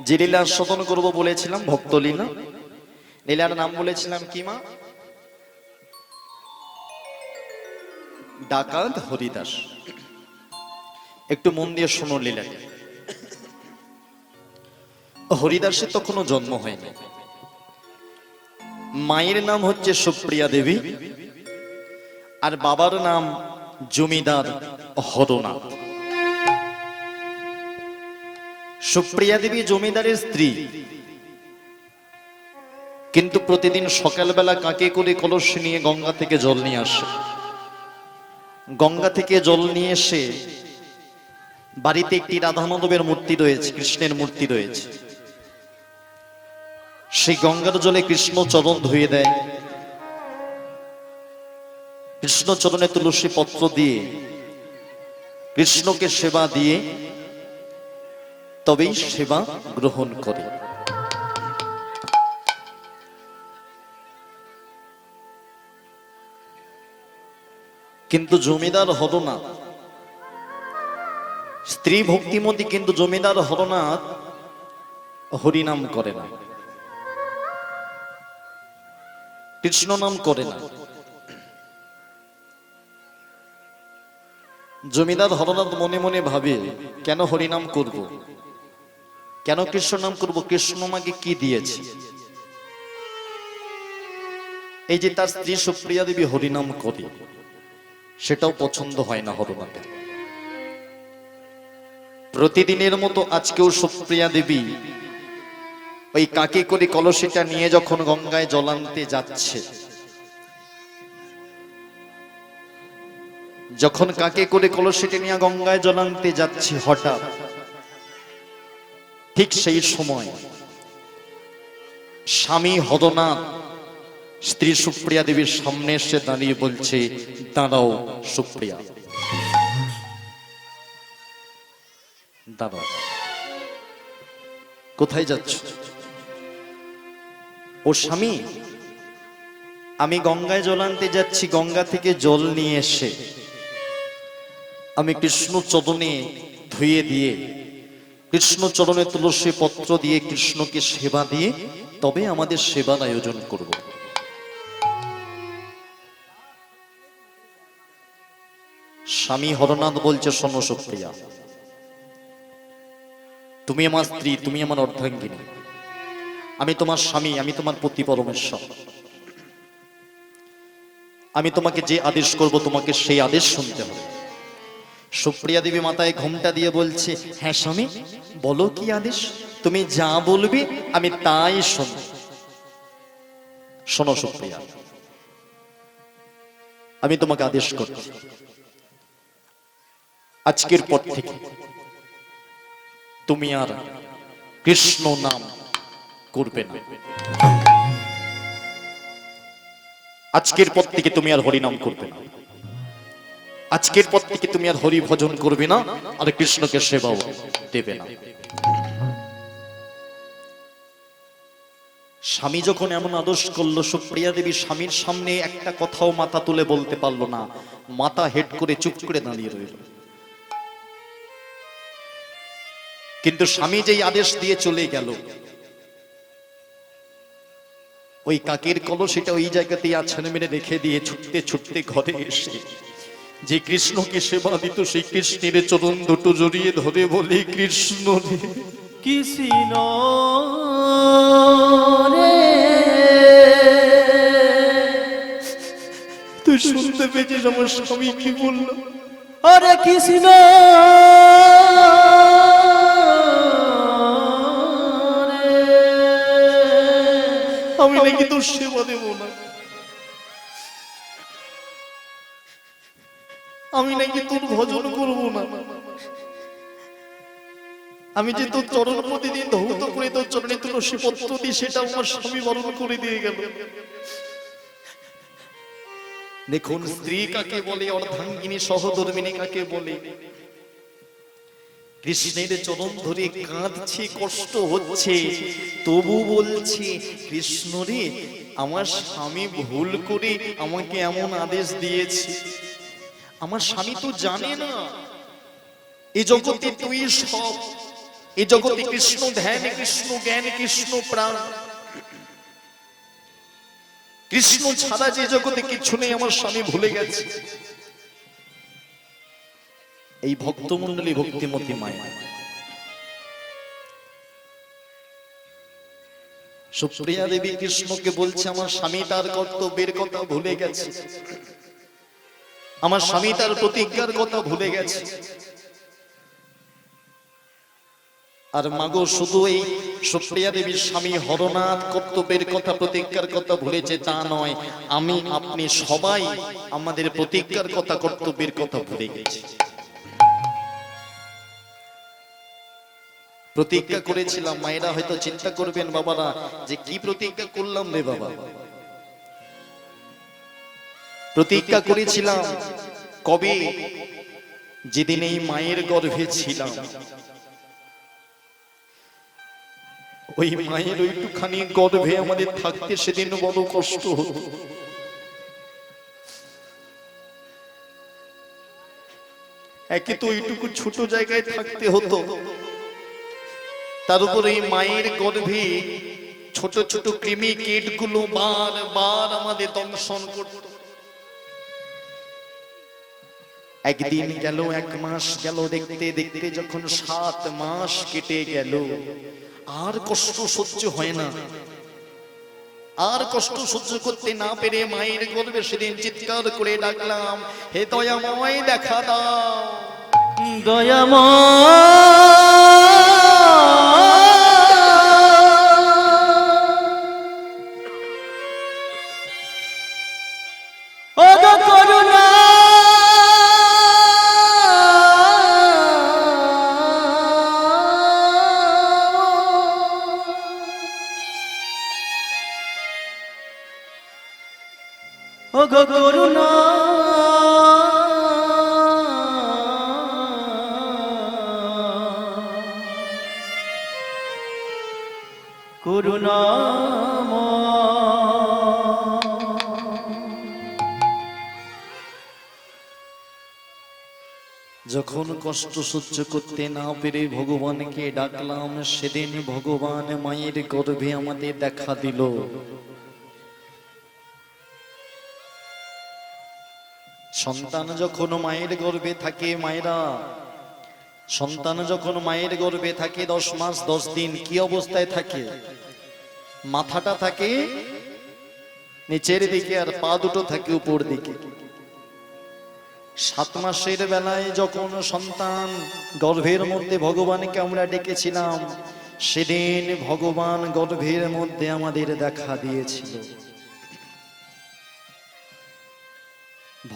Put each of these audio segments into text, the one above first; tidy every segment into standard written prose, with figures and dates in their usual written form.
যে লীলা আস্বাদন করবো বলেছিলাম ভক্ত লীলা। লীলার নাম বলেছিলাম কি মা? ডাকাত হরিদাস। একটু মন দিয়ে শোনো লীলাকে। হরিদাসের তো কোনো জন্ম হয়নি। মায়ের নাম হচ্ছে সুপ্রিয়া দেবী আর বাবার নাম জমিদার হরনাথ। সুপ্রিয়া দেবী জমিদারের স্ত্রী, কিন্তু প্রতিদিন সকালবেলা কাকে করে কলসি নিয়ে গঙ্গা থেকে জল নিয়ে আসে। গঙ্গা থেকে জল নিয়ে এসে বাড়িতে একটি রাধা মাধবের মূর্তি রয়েছে, কৃষ্ণের মূর্তি রয়েছে। সেই গঙ্গার জলে কৃষ্ণ চরণ ধুয়ে দেয়। কৃষ্ণ চরণে তুলসী পত্র দিয়ে কৃষ্ণকে সেবা দিয়ে তবেই সেবা গ্রহণ করে। কিন্তু জমিদার হরনাথ স্ত্রী ভক্তিমতী, কিন্তু জমিদার হরনাথ হরিনাম করে না, কৃষ্ণ নাম করে না। জমিদার হরনাথ মনে মনে ভাবে, কেন হরিনাম করব, কেন কৃষ্ণ নাম করব? কৃষ্ণ আমাকে কি দিয়েছে? এই যে তার স্ত্রী সুপ্রিয়া দেবী হরিনাম করে, সেটাও পছন্দ হয় না হরনাথের। প্রতিদিনের মতো আজকেও সুপ্রিয়া দেবী ওই কাকে করে কলসিটা নিয়ে যখন গঙ্গায় জল আনতে যাচ্ছে, যখন কাকে করে কলসিটা নিয়ে গঙ্গায় জল আনতে যাচ্ছে, হঠাৎ ঠিক সেই সময় স্বামী হরনাথ স্ত্রী সুপ্রিয়া দেবীর সামনে এসে দাঁড়িয়ে বলছে, দাঁড়াও সুপ্রিয়া, দাঁড়াও। কোথায় যাচ্ছ? ও স্বামী, আমি গঙ্গায় জল আনতে যাচ্ছি। গঙ্গা থেকে জল নিয়ে এসে আমি কৃষ্ণ চরণে ধুয়ে দিয়ে, কৃষ্ণ চরণে তুলসী পত্র দিয়ে, কৃষ্ণকে সেবা দিয়ে তবে আমাদের সেবার আয়োজন করব। স্বামী হরনাথ বলছে, শোনো সুপ্রিয়া, তুমি আমার স্ত্রী, তুমি আমার অর্ধাঙ্গিনী, আমি তোমার স্বামী, আমি তোমার পতি পরমেশ্বর। আমি তোমাকে যে আদেশ করব তোমাকে সেই আদেশ শুনতে হবে। সুপ্রিয়া দেবী মাথায় ঘোমটা দিয়ে বলছে, হ্যাঁ স্বামী, বলো কি আদেশ? তুমি যা বলবে আমি তাই শুনব। শোনো সুপ্রিয়া, আমি তোমাকে আদেশ করছি, আজকের পর থেকে তুমি আর কৃষ্ণ নাম করবে না। আজকের পর থেকে তুমি আর হরি নাম করবে না। আজকের পর থেকে তুমি আর হরি ভজন করবে না, আর কৃষ্ণকে সেবাও দেবে না। স্বামী যখন এমন আদেশ করলো, সুপ্রিয়া দেবী স্বামীর সামনে একটা কথাও মাথা তুলে বলতে পারলো না, মাথা হেড করে চুপ করে দাঁড়িয়ে রইল। কিন্তু স্বামী যেই আদেশ দিয়ে চলে গেল, ওই কাকের কলসিটা ওই জায়গাতেই আছাড় মেরে রেখে দিয়ে ছুটতে ছুটতে ঘরে এসে যে কৃষ্ণকে সেবা দিত, সেই কৃষ্ণের চরণ দুটো জড়িয়ে ধরে বলে, কৃষ্ণ রে, কৃষ্ণ রে, তুই শুনতে পেয়েছিস আমার স্বামী কি বললো? আরে কৃষ্ণ রে, আমি নাকি তোর সেবা দেব না, আমি নাকি তোর ভজন করবো না, আমি যে তোর চরণ প্রতিদিন ধৌত করে তোর চরণে তুলসী পত্র দিই, সেটা আমার স্বামী বরণ করে দিয়ে গেল। দেখুন স্ত্রী কাকে বলে, অর্ধাঙ্গিনী সহধর্মিনী কাকে বলে। কৃষ্ণের চরণ ধরে কাঁদছে, কষ্ট হচ্ছে, তবু বলছে, কৃষ্ণ রে, আমার স্বামী ভুল করে আমাকে এমন আদেশ দিয়েছে। আমার স্বামী তো জানে না এই জগতে তুই সব, এই জগতে কৃষ্ণ ধ্যান, কৃষ্ণ জ্ঞান, কৃষ্ণ প্রাণ, কৃষ্ণ ছাড়া যে জগতে কিছু নেই আমার স্বামী ভুলে গেছে। এই ভক্তমণ্ডলী ভক্তিমতী মায়া সুপ্রিয়া দেবী কৃষ্ণকে বলছে আমার স্বামী তার কর্তব্যের কথা ভুলে গেছে, আমার স্বামী তার প্রতিজ্ঞার কথা ভুলে গেছে। আর মাগো শুধু এই সুপ্রিয়া দেবীর স্বামী হরনাথ কর্তব্যের কথা প্রতিজ্ঞার কথা ভুলেছে তা নয়, আমি আপনি সবাই আমাদের প্রতিজ্ঞার কথা কর্তব্যের কথা ভুলে গেছি। প্রতিজ্ঞা করেছিলাম, মায়েরা হয়তো চিন্তা করবেন বাবারা যে কি প্রতিজ্ঞা করলাম রে বাবা। প্রতিজ্ঞা করেছিলাম কবে? যেদিন এই মায়ের গর্ভে ছিলাম, ওই মায়ের ওইটুখানি গর্ভে আমাদের থাকতে সেদিন বড় কষ্ট হতো। একে তো ওইটুকু ছোট জায়গায় থাকতে হতো, তার উপরে এই মায়ের গর্ভে ছোট ছোট কৃমি কীট গুলো বারবার আমাদের দংশন করত। একদিন গেল, এক মাস গেল, দেখতে দেখতে যখন 7 মাস কেটে গেল, আর কষ্ট সহ্য হয় না। আর কষ্ট সহ্য করতে না পেরে মায়ের গর্ভে সেদিন চিৎকার করে ডাকলাম, হে দয়াময় দেখা দাও, ও গো করুণা, ও গো করুণা, যখন কষ্ট সহ্য করতে না পেরে ভগবানকে ডাকলাম, সেদিন ভগবান মায়ের গর্ভে আমাদের দেখা দিল। সন্তান যখন মায়ের গর্ভে থাকে, মায়েরা সন্তান যখন মায়ের গর্ভে থাকে 10 মাস 10 দিন কি অবস্থায় থাকে? মাথাটা থাকে নিচের দিকে আর পা দুটো থাকে উপর দিকে। 7 মাসের বেলায় যখন সন্তান গর্ভের মধ্যে ভগবানকে আমরা ডেকেছিলাম, সেদিন ভগবান গর্ভের মধ্যে আমাদের দেখা দিয়েছিল।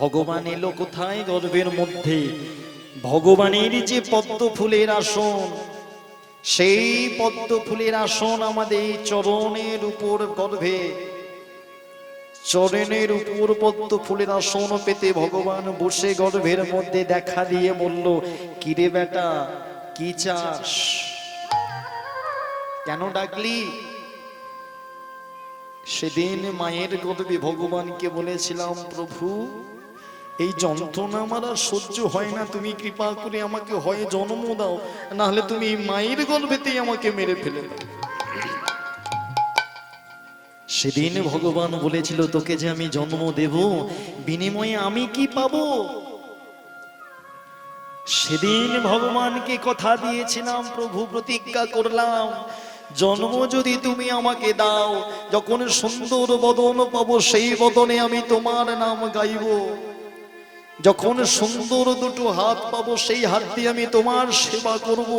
ভগবান এলো কোথায়? গর্ভের মধ্যে। ভগবানের যে পদ্ম ফুলের আসন, সেই পদ্ম ফুলের আসন আমাদের চরণের উপর, গর্ভে চরণের উপর পদ্ম ফুলের আসন পেতে ভগবান বসে গর্ভের মধ্যে দেখা দিয়ে বলল, কিরে বেটা কি চাস? কেন ডাকলি? সেদিন মায়ের গর্ভে ভগবানকে বলেছিলাম, প্রভু এই যন্ত্রণা আমার আর সহ্য হয় না, তুমি কৃপা করে আমাকে হয় জন্ম দাও, না হলে তুমি মায়ের গর্ভেতেই আমাকে মেরে ফেলে দাও। সেদিন ভগবান বলেছিল, তোকে যে আমি জন্ম দেব, বিনিময়ে আমি কি পাবো? সেদিন ভগবানকে কথা দিয়েছিলাম, প্রভু প্রতিজ্ঞা করলাম, জন্ম যদি তুমি আমাকে দাও, যখন সুন্দর বদন পাবো সেই বদনে আমি তোমার নাম গাইব। যখন সুন্দর দুটো হাত পাবো সেই হাত দিয়ে আমি তোমার সেবা করব।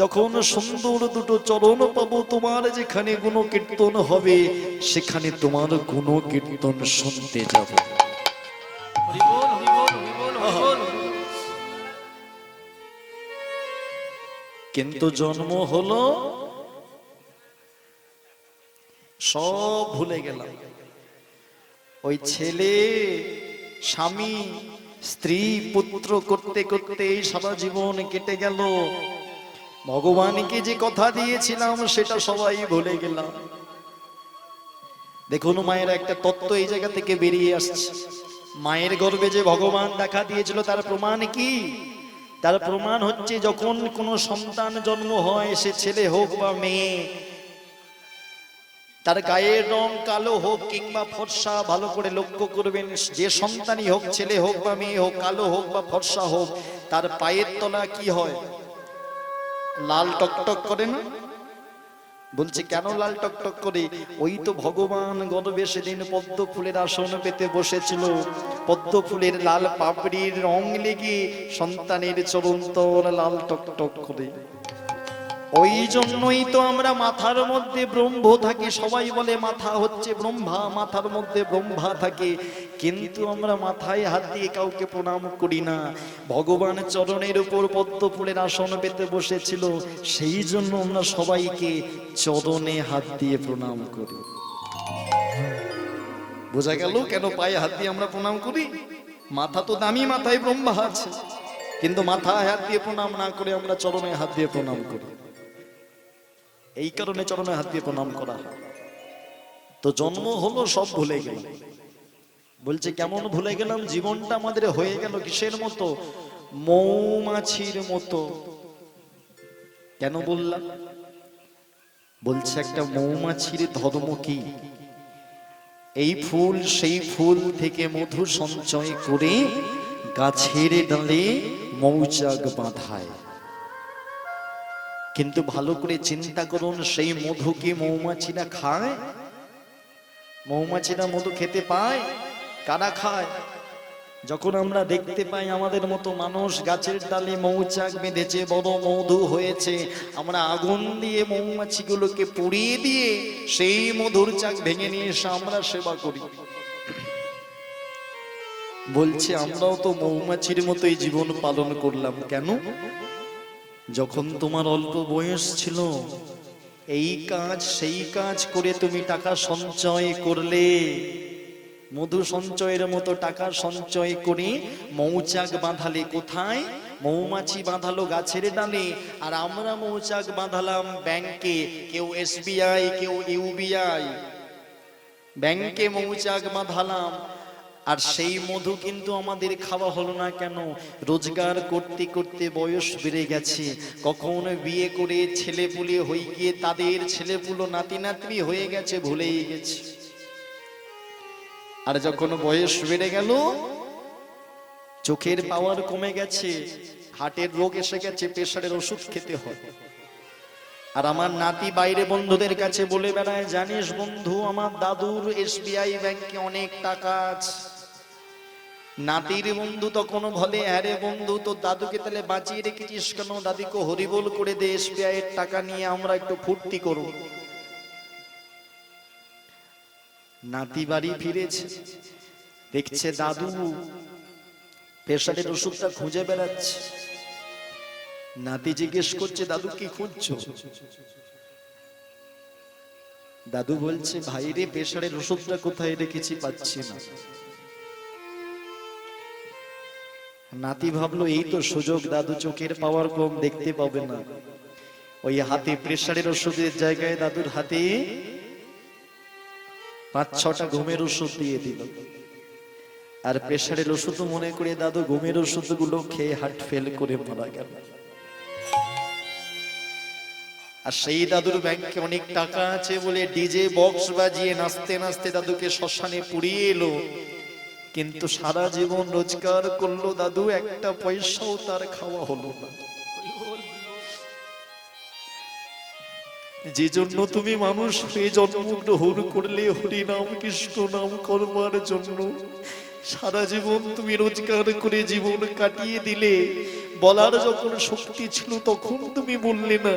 যখন সুন্দর দুটো চরণ পাবো, তোমার যেখানে গুণ কীর্তন হবে সেখানে তোমার গুণ কীর্তন শুনতে যাব। কিন্তু জন্ম হলো, সব ভুলে গেলাম। ওই ছেলে, স্বামী, স্ত্রী, পুত্র করতে করতে সারা জীবন কেটে গেল। ভগবানকে যে কথা দিয়েছিলাম সেটা সবাই ভুলে গেলাম। দেখুন মায়ের একটা তত্ত্ব এই জায়গা থেকে বেরিয়ে আসছে। মায়ের গর্ভে যে ভগবান দেখা দিয়েছিল তার প্রমাণ কি? তার প্রমাণ হচ্ছে যখন কোনো সন্তান জন্ম হয়, সে ছেলে হোক বা মেয়ে, তার গায়ের রং কালো হোক কিংবা ফর্সা, ভালো করে লক্ষ্য করবেন, যে সন্তানই হোক, ছেলে হোক বা মেয়ে হোক, কালো হোক বা ফর্সা হোক, তার পায়ের তলা কি হয়? লাল টকটক করে না? বলছে কেন লাল টকটক করে? ওই তো ভগবান গর্ভে সেদিন পদ্ম ফুলের আসন পেতে বসেছিল, পদ্ম ফুলের লাল পাপড়ির রং লেগে সন্তানের চরণ তল লাল টকটক করে। ওই জন্যই তো আমরা মাথার মধ্যে ব্রহ্ম থাকে, সবাই বলে মাথা হচ্ছে ব্রহ্মা, মাথার মধ্যে ব্রহ্মা থাকে, কিন্তু আমরা মাথায় হাত দিয়ে কাউকে প্রণাম করি না। ভগবান চরণের উপর পদ্ম ফুলের আসন পেতে বসেছিল, সেই জন্য আমরা সবাইকে চরণে হাত দিয়ে প্রণাম করি। বোঝা গেল কেন পায়ে হাত দিয়ে আমরা প্রণাম করি? মাথা তো দামি, মাথায় ব্রহ্মা আছে, কিন্তু মাথায় হাত দিয়ে প্রণাম না করে আমরা চরণে হাত দিয়ে প্রণাম করি। এই কারণে চরণে হাত দিয়ে প্রণাম করা। তো জন্ম হলো, সব ভুলে গেল। বলছে কেমন ভুলে গেলাম? জীবনটা আমাদের হয়ে গেল কিসের মতো? মৌমাছির মতো। কেন বললাম? বলছে একটা মৌমাছির ধর্ম কি? এই ফুল সেই ফুল থেকে মধু সঞ্চয় করে গাছের ডালে মৌচাক বাঁধায়। কিন্তু ভালো করে চিন্তা করুন, সেই মধু কি মৌমাছিরা খায়? মৌমাছিরা মধু খেতে পায়? কারা খায়? যখন আমরা দেখতে পাই আমাদের মতো মানুষ গাছের ডালে মৌচাক বেঁধেছে, বড় মধু হয়েছে, আমরা আগুন দিয়ে মৌমাছিগুলোকে পুড়িয়ে দিয়ে সেই মধুর চাক ভেঙে নিয়ে এসে আমরা সেবা করি। বলছে আমরাও তো মৌমাছির মতোই জীবন পালন করলাম। কেন? যখন তোমার অল্প বয়স ছিল, এই কাজ সেই কাজ করে তুমি টাকা সঞ্চয় করলে, মধু সঞ্চয়ের মতো টাকা সঞ্চয় করে মৌচাক বাঁধালে। কোথায়? মৌমাছি বাঁধালো গাছের ডালে, আর আমরা মৌচাক বাঁধালাম ব্যাংকে। কেউ SBI, কেউ UBI, ব্যাংকে মৌচাক বাঁধালাম। আর সেই মধু কিন্তু আমাদের খাওয়া হলো না। কেন? রোজগার করতে করতে বয়স বেড়ে গেছে, কখন বিয়ে করে ছেলেপুলে হয়ে গিয়ে তাদের ছেলেপুলো নাতি নাতনি হয়ে গেছে, ভুলেই গেছে। আর যখন বয়স বেড়ে গেল, চোখের পাওয়ার কমে গেছে, হার্টের রোগ এসে গেছে, প্রেসারের ওষুধ খেতে হয়। আর আমার নাতি বাইরে বন্ধুদের কাছে বলে বেড়ায়, জানিস বন্ধু, আমার দাদুর SBI ব্যাংকে অনেক টাকা আছে। নাতির বন্ধু তখন বলে, আরে বন্ধু, তো দাদুকে তাহলে বাঁচিয়ে রেখেছিস কেন? দাদিকে হরিবোল করে দে, SBI এর টাকা নিয়ে আমরা একটু ফুর্তি করব। নাতি বাড়ি ফিরেছে, দেখছে দাদু প্রেসারের ওষুধটা খুঁজে বেড়াচ্ছে। নাতি জিজ্ঞেস করছে, দাদু কি খুঁজছো? দাদু বলছে, ভাইরে প্রেসারের ওষুধটা কোথায় রেখেছি, পাচ্ছি না। নাতি ভাবলো এই তো সুযোগ, দাদু চোখের পাওয়ার কম, দেখতে পাবে না। ওই হাতে প্রেসারের ওষুধের জায়গায় দাদুর হাতে 5-6টা ঘুমের ওষুধ দিয়ে দিল। আর প্রেসারের ওষুধ মনে করে দাদু ঘুমের ওষুধগুলো খেয়ে হার্ট ফেল করে মারা গেল। আর সেই দাদুর ব্যাংকে অনেক টাকা আছে বলে ডিজে বক্স বাজিয়ে নাচতে নাচতে দাদুকে শ্মশানে পুড়িয়ে এলো। কিন্তু সারা জীবন রোজগার করলো দাদু, একটা পয়সাও তার খাওয়া হলো না। যে জন্য তুমি মানুষ হয়ে জন্মগ্রহণ করলে হরি নাম কৃষ্ণ নাম করবার জন্য, সারা জীবন তুমি রোজগার করে জীবন কাটিয়ে দিলে। বলার যখন শক্তি ছিল তখন তুমি বললে না,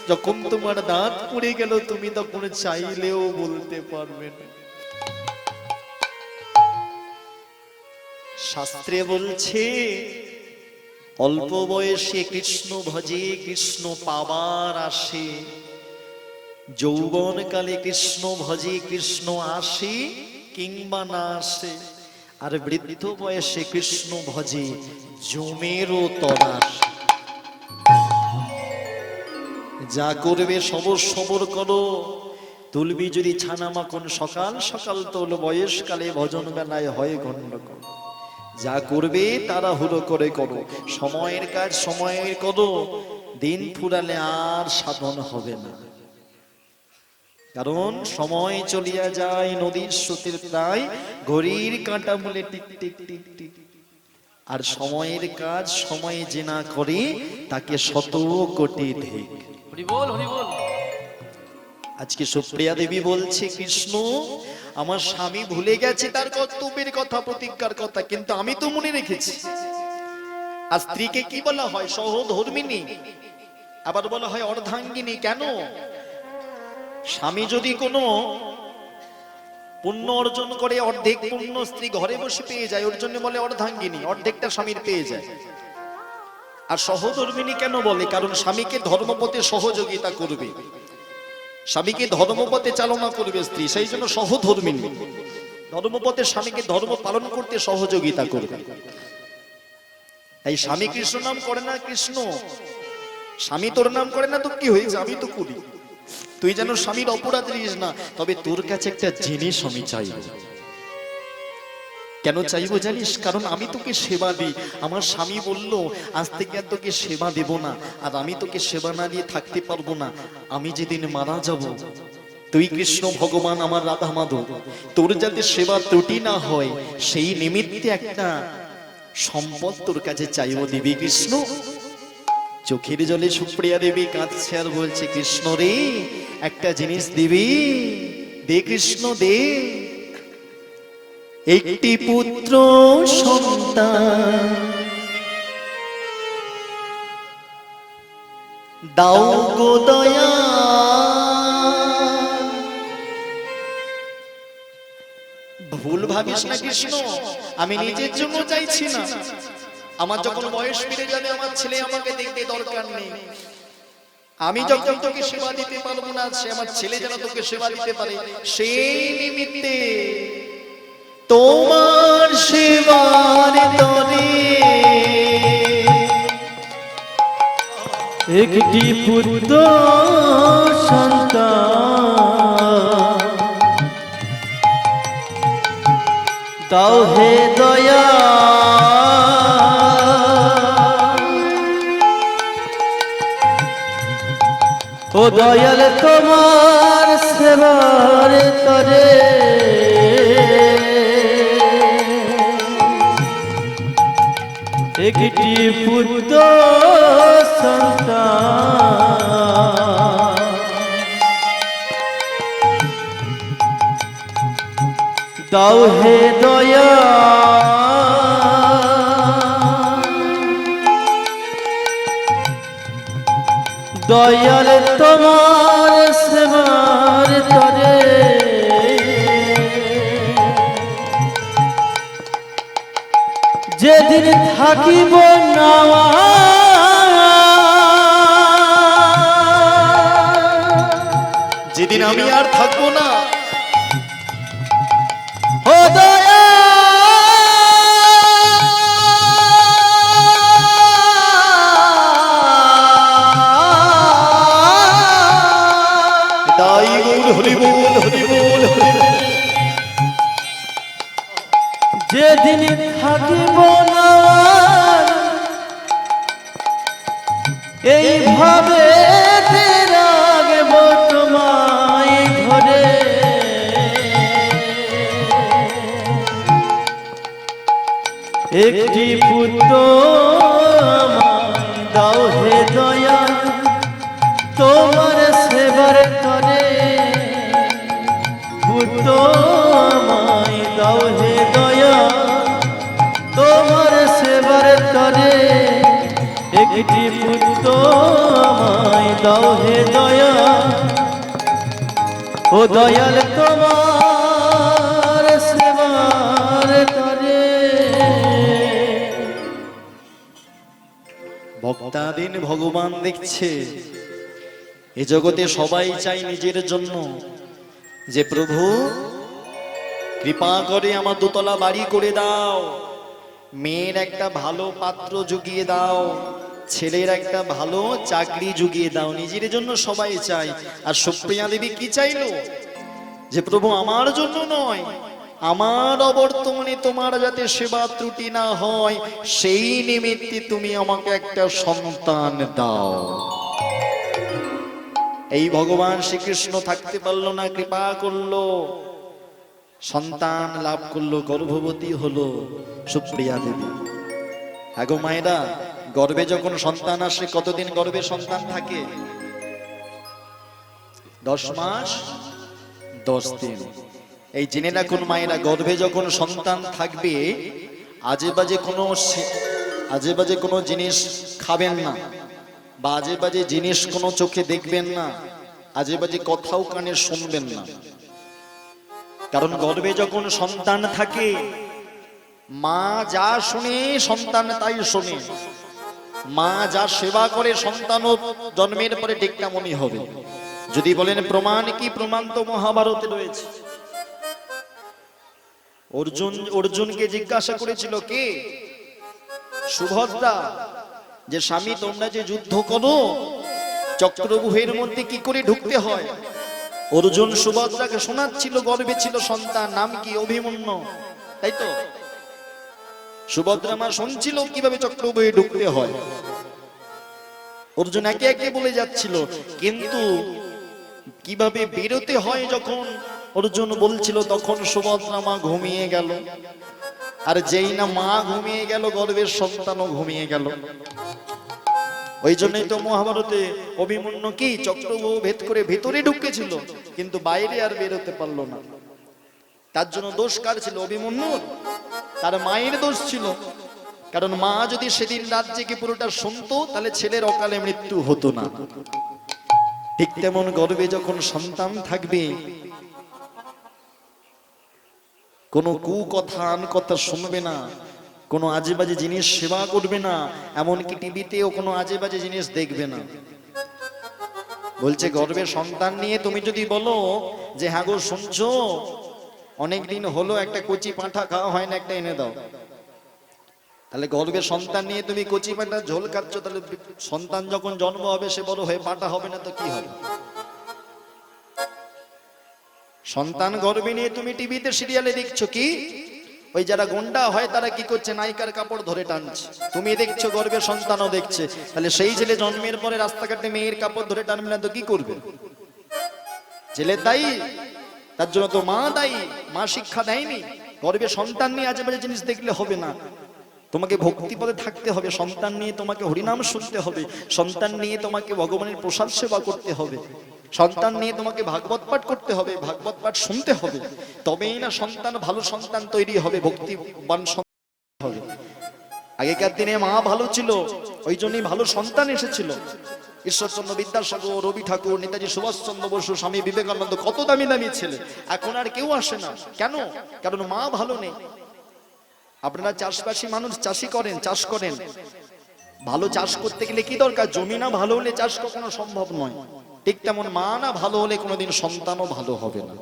যখন তোমার দাঁত পড়ে গেল তুমি তখন চাইলেও বলতে পারবে না। শাস্ত্রে বলছে, অল্প বয়সে কৃষ্ণ ভজে কৃষ্ণ পাবার আসে, যৌবন কালে কৃষ্ণ ভজে কৃষ্ণ আসে কিংবা না আসে, আর বৃদ্ধ বয়সে কৃষ্ণ ভজে জমেরও তরাস। যা করবে সবর সবর করো। তুলবি যদি ছানা মাখন সকাল সকাল তোল, বয়সকালে ভজন বেলায় হয় গন্ডগোল। যা করবে তাড়াহুড়ো করে করো, সময়ের কাজ সময়ের করো, দিন ফুরালে আর সাধন হবে না। কারণ সময় চলিয়া যায় নদীর স্রোতের প্রায়, ঘড়ির কাঁটা বলে টিক টিক টিক টিক। আর সময়ের কাজ সময়ে যে না করে তাকে শত কোটি ধিক। হরি বল, হরি বল। আজকে সুপ্রিয়া দেবী বলছে, কৃষ্ণ আমার স্বামী ভুলে গেছে তার কর্তব্যের কথা, প্রতিজ্ঞার কথা, কিন্তু আমি তো মনে রেখেছি। আর স্ত্রীকে কি বলা হয়? সহধর্মিণী, আবার বলা হয় অর্ধাঙ্গিনী। কেন? স্বামী যদি কোনো পুণ্য অর্জন করে অর্ধেক পুণ্য স্ত্রী ঘরে বসে পেয়ে যায়, ওর জন্য বলে অর্ধাঙ্গিনী, অর্ধেকটা স্বামীর পেয়ে যায়। আর সহধর্মিণী কেন বলে? কারণ স্বামীকে ধর্মপথে সহযোগিতা করবে, স্বামীকে ধর্মপথে চালনা করবে স্ত্রী, সেই জন্য সহধর্মিণী। ধর্মপথে স্বামীকে ধর্ম পালন করতে সহযোগিতা করবে। তাই স্বামী কৃষ্ণ নাম করে না, কৃষ্ণ স্বামী তোর নাম করে না, তো কি হয়েছে? আমি তো করি। তুই যেন স্বামীর অপরাধ দিস না, তবে তোর কাছে একটা জিনিস আমি চাই। কেন চাইবো জানিস? কারণ আমি তোকে সেবা দিই। আমার স্বামী বলল আজ থেকে আর তোকে সেবা দেব না, আর আমি তোকে সেবা না দিয়ে থাকতে পারবো না। আমি যেদিন মারা যাব, তুই কৃষ্ণ ভগবান আমার রাধা মাধব, তোর যাতে সেবা ত্রুটি না হয় সেই নিমিত্তে একটা সম্পদ তোর কাছে চাইবো, দিবি কৃষ্ণ? চোখের জলে সুপ্রিয়া দেবী কাঁদছে আর বলছে, কৃষ্ণ রে একটা জিনিস দিবি, দে কৃষ্ণ দে। একটি পুত্র সন্তান দাও গো দয়া। ভুল ভাবিস না কৃষ্ণ, আমি নিজের জন্য চাইছি না। আমার যখন বয়স বেড়ে যাবে, আমার ছেলে আমাকে দেখতে দরকার নেই। আমি যখন তোকে সেবা দিতে পারবো না, সে আমার ছেলে যেন তোকে সেবা দিতে পারে, সেই নিমিত্তে তোমার সেবার তরে একটি পুত্র সন্তান দাও হে দয়া। ও দয়াল তোমার সেবার তরে একটি পুত্র সন্তান দাও হে দয়া। দয়াল তোমার সেবার তরে যেদিন থাকিব না, যেদিন আমি আর থাকবো না, ও দয়া তাই বল হরি বল, হরি বল, হরি বল। যেদিন থাকিব না এইভাবে রাগব তোমায় ধরে, একটি পুত্র আমায় দাও হে দয়া তোমার সেবার করে। পুত্র আমায় দাও হে দয়া তোমার সেবার করে। একটি পুত্র আমায় দাও হে দয়া। ও দয়াল তোমার সেবার করে। ভক্তাদিন ভগবান দেখছে, এ জগতে সবাই চাই নিজের জন্য, যে প্রভু কৃপা করে আমার দোতলা বাড়ি করে দাও, মেয়ের একটা ভালো পাত্র জুগিয়ে দাও, ছেলের একটা ভালো চাকরি জুগিয়ে দাও। নিজের জন্য সবাই চাই। আর সুপ্রিয়া দেবী কি চাইলো? যে প্রভু আমার জন্য নয়, আমার অবর্তমানে তোমার যাতে সেবা ত্রুটি না হয় সেই নিমিত্তে তুমি আমাকে একটা সন্তান দাও। এই ভগবান শ্রীকৃষ্ণ থাকতে পারলো না, কৃপা করলো, সন্তান লাভ করলো, গর্ভবতী হলো সুপ্রিয়া দেবী। আগো মায়েরা, গর্ভে যখন সন্তান আসে কতদিন গর্ভে সন্তান থাকে? 10 মাস 10 দিন। এই জেনে রাখুন মায়েরা, গর্ভে যখন সন্তান থাকবে আজে বাজে কোনো জিনিস খাবেন না, বা আজে বাজে জিনিস কোনো চোখে দেখবেন না, আজে বাজে কথাও কানে শুনবেন না। কারণ গর্ভে যখন সন্তান থাকে মা যা শুনে সন্তান তাই শোনে, মা যা সেবা করে সন্তানও জন্মের পরে ঠিক তেমনই হবে। যদি বলেন প্রমাণ কি, প্রমাণ তো মহাভারতে রয়েছে। অর্জুনকে জিজ্ঞাসা করেছিল কে? সুভদ্রা, যে স্বামী তোমরা যে যুদ্ধ করো চক্রব্যূহের মধ্যে কি করে ঢুকতে হয়। অর্জুন সুভদ্রাকে শোনাচ্ছিল, গর্ভে ছিল সন্তান, নাম কি? অভিমন্যু, তাই তো? সুভদ্রা মা শুনছিল কিভাবে চক্রব্যূহে ঢুকতে হয়। অর্জুন একে একে বলে যাচ্ছিল, কিন্তু কিভাবে বেরোতে হয় যখন অর্জুন বলছিল তখন সুভদ্রা মা ঘুমিয়ে গেল। আর যেই না মা ঘুমিয়ে গেল গর্ভের সন্তানও ঘুমিয়ে গেল। ওই জন্যই তো মহাভারতে অভিমন্যু কি চক্রব্যূহ ভেদ করে ভেতরে ঢুকেছিল, কিন্তু বাইরে আর বেরোতে পারলো না। তার জন্য দোষ কার ছিল? অভিমন্যুর। তার মায়ের দোষ ছিল। কারণ মা যদি সেদিন রাত জেগে পুরোটা শুনতো তাহলে ছেলের অকালে মৃত্যু হতো না। ঠিক তেমন গর্ভে যখন সন্তান থাকবে কোনো কুকথা আন কথা শুনবে না, কোনো আজে বাজে জিনিস সেবা করবে না, এমনকি টিভিতেও কোনো আজে বাজে জিনিস দেখবে না। বলছে গর্ভে সন্তান নিয়ে তুমি যদি বলো যে হ্যাঁ গো শুনছো, অনেকদিন হলো একটা কচি পাঁঠা খাওয়া হয় না, একটা এনে দাও, তাহলে গর্ভে সন্তান নিয়ে তুমি কচি পাঁঠা ঝোল খাচ্ছ, তাহলে সন্তান যখন জন্ম হবে সে বড় হয়ে পাঁঠা হবে না তো কি হবে? সন্তান গর্ভে নিয়ে তুমি টিভিতে সিরিয়ালে দেখছো কি ওই যারা গুন্ডা হয় তারা কি করছে, নায়িকার কাপড় ধরে টানছে, তুমি দেখছো, গর্ভে সন্তানও দেখছে, তাহলে সেই ছেলে জন্মের পরে রাস্তাঘাটে মেয়ের কাপড় ধরে টানবে না তো কি করবে? ছেলে দায়ী, তার জন্য তো মা দায়ী, মা শিক্ষা দেয়নি। গর্ভে সন্তান নিয়ে আজে বাজে জিনিস দেখলে হবে না, তোমাকে ভক্তি পদে থাকতে হবে, সন্তান নিয়ে তোমাকে হরিনাম শুনতে হবে, সন্তান নিয়ে তোমাকে ভগবানের প্রসাদ সেবা করতে হবে, সন্তান নিয়ে তোমাকে ভাগবত পাঠ করতে হবে, ভাগবত পাঠ শুনতে হবে, তবেই না সন্তান ভালো সন্তান তৈরি হবে, ভক্তিবান সন্তান হবে। আগেকার দিনে মা ভালো ছিল, ওই জন্যই ভালো সন্তান এসেছিল। ঈশ্বরচন্দ্র বিদ্যাসাগর, রবি ঠাকুর, নেতাজি সুভাষচন্দ্র বসু, স্বামী বিবেকানন্দ, কত দামি দামি ছেলে, এখন আর কেউ আসে না। কেন? কারণ মা ভালো নেই। আপনারা চাষবাসী মানুষ, চাষি করেন, চাষ করেন, ভালো চাষ করতে গেলে কি দরকার? জমি না ভালো হলে চাষ কখনো সম্ভব নয়। ঠিক তেমন মা না ভালো হলে কোনোদিন সন্তানও ভালো হবে না।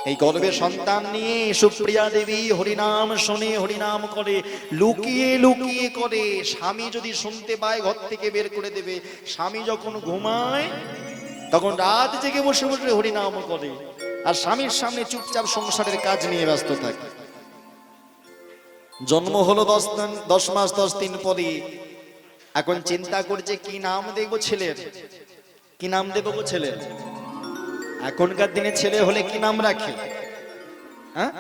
এই গর্ভে সন্তান নিয়ে সুপ্রিয়া দেবী হরিনাম শোনে, হরিনাম করে, লুকিয়ে লুকিয়ে করে। স্বামী যদি শুনতে পায় ঘর থেকে বের করে দেবে। স্বামী যখন ঘুমায় তখন রাত জেগে বসে বসে হরিনাম করে, আর স্বামীর সামনে চুপচাপ সংসারের কাজ নিয়ে ব্যস্ত থাকে। জন্ম হলো 10 মাস 10 দিন পরে, এখন চিন্তা করছে কি নাম দেবো ছেলের, কি নাম দেবো গো ছেলের। এখনকার দিনে ছেলে হলে কি নাম রাখে? হ্যাঁ,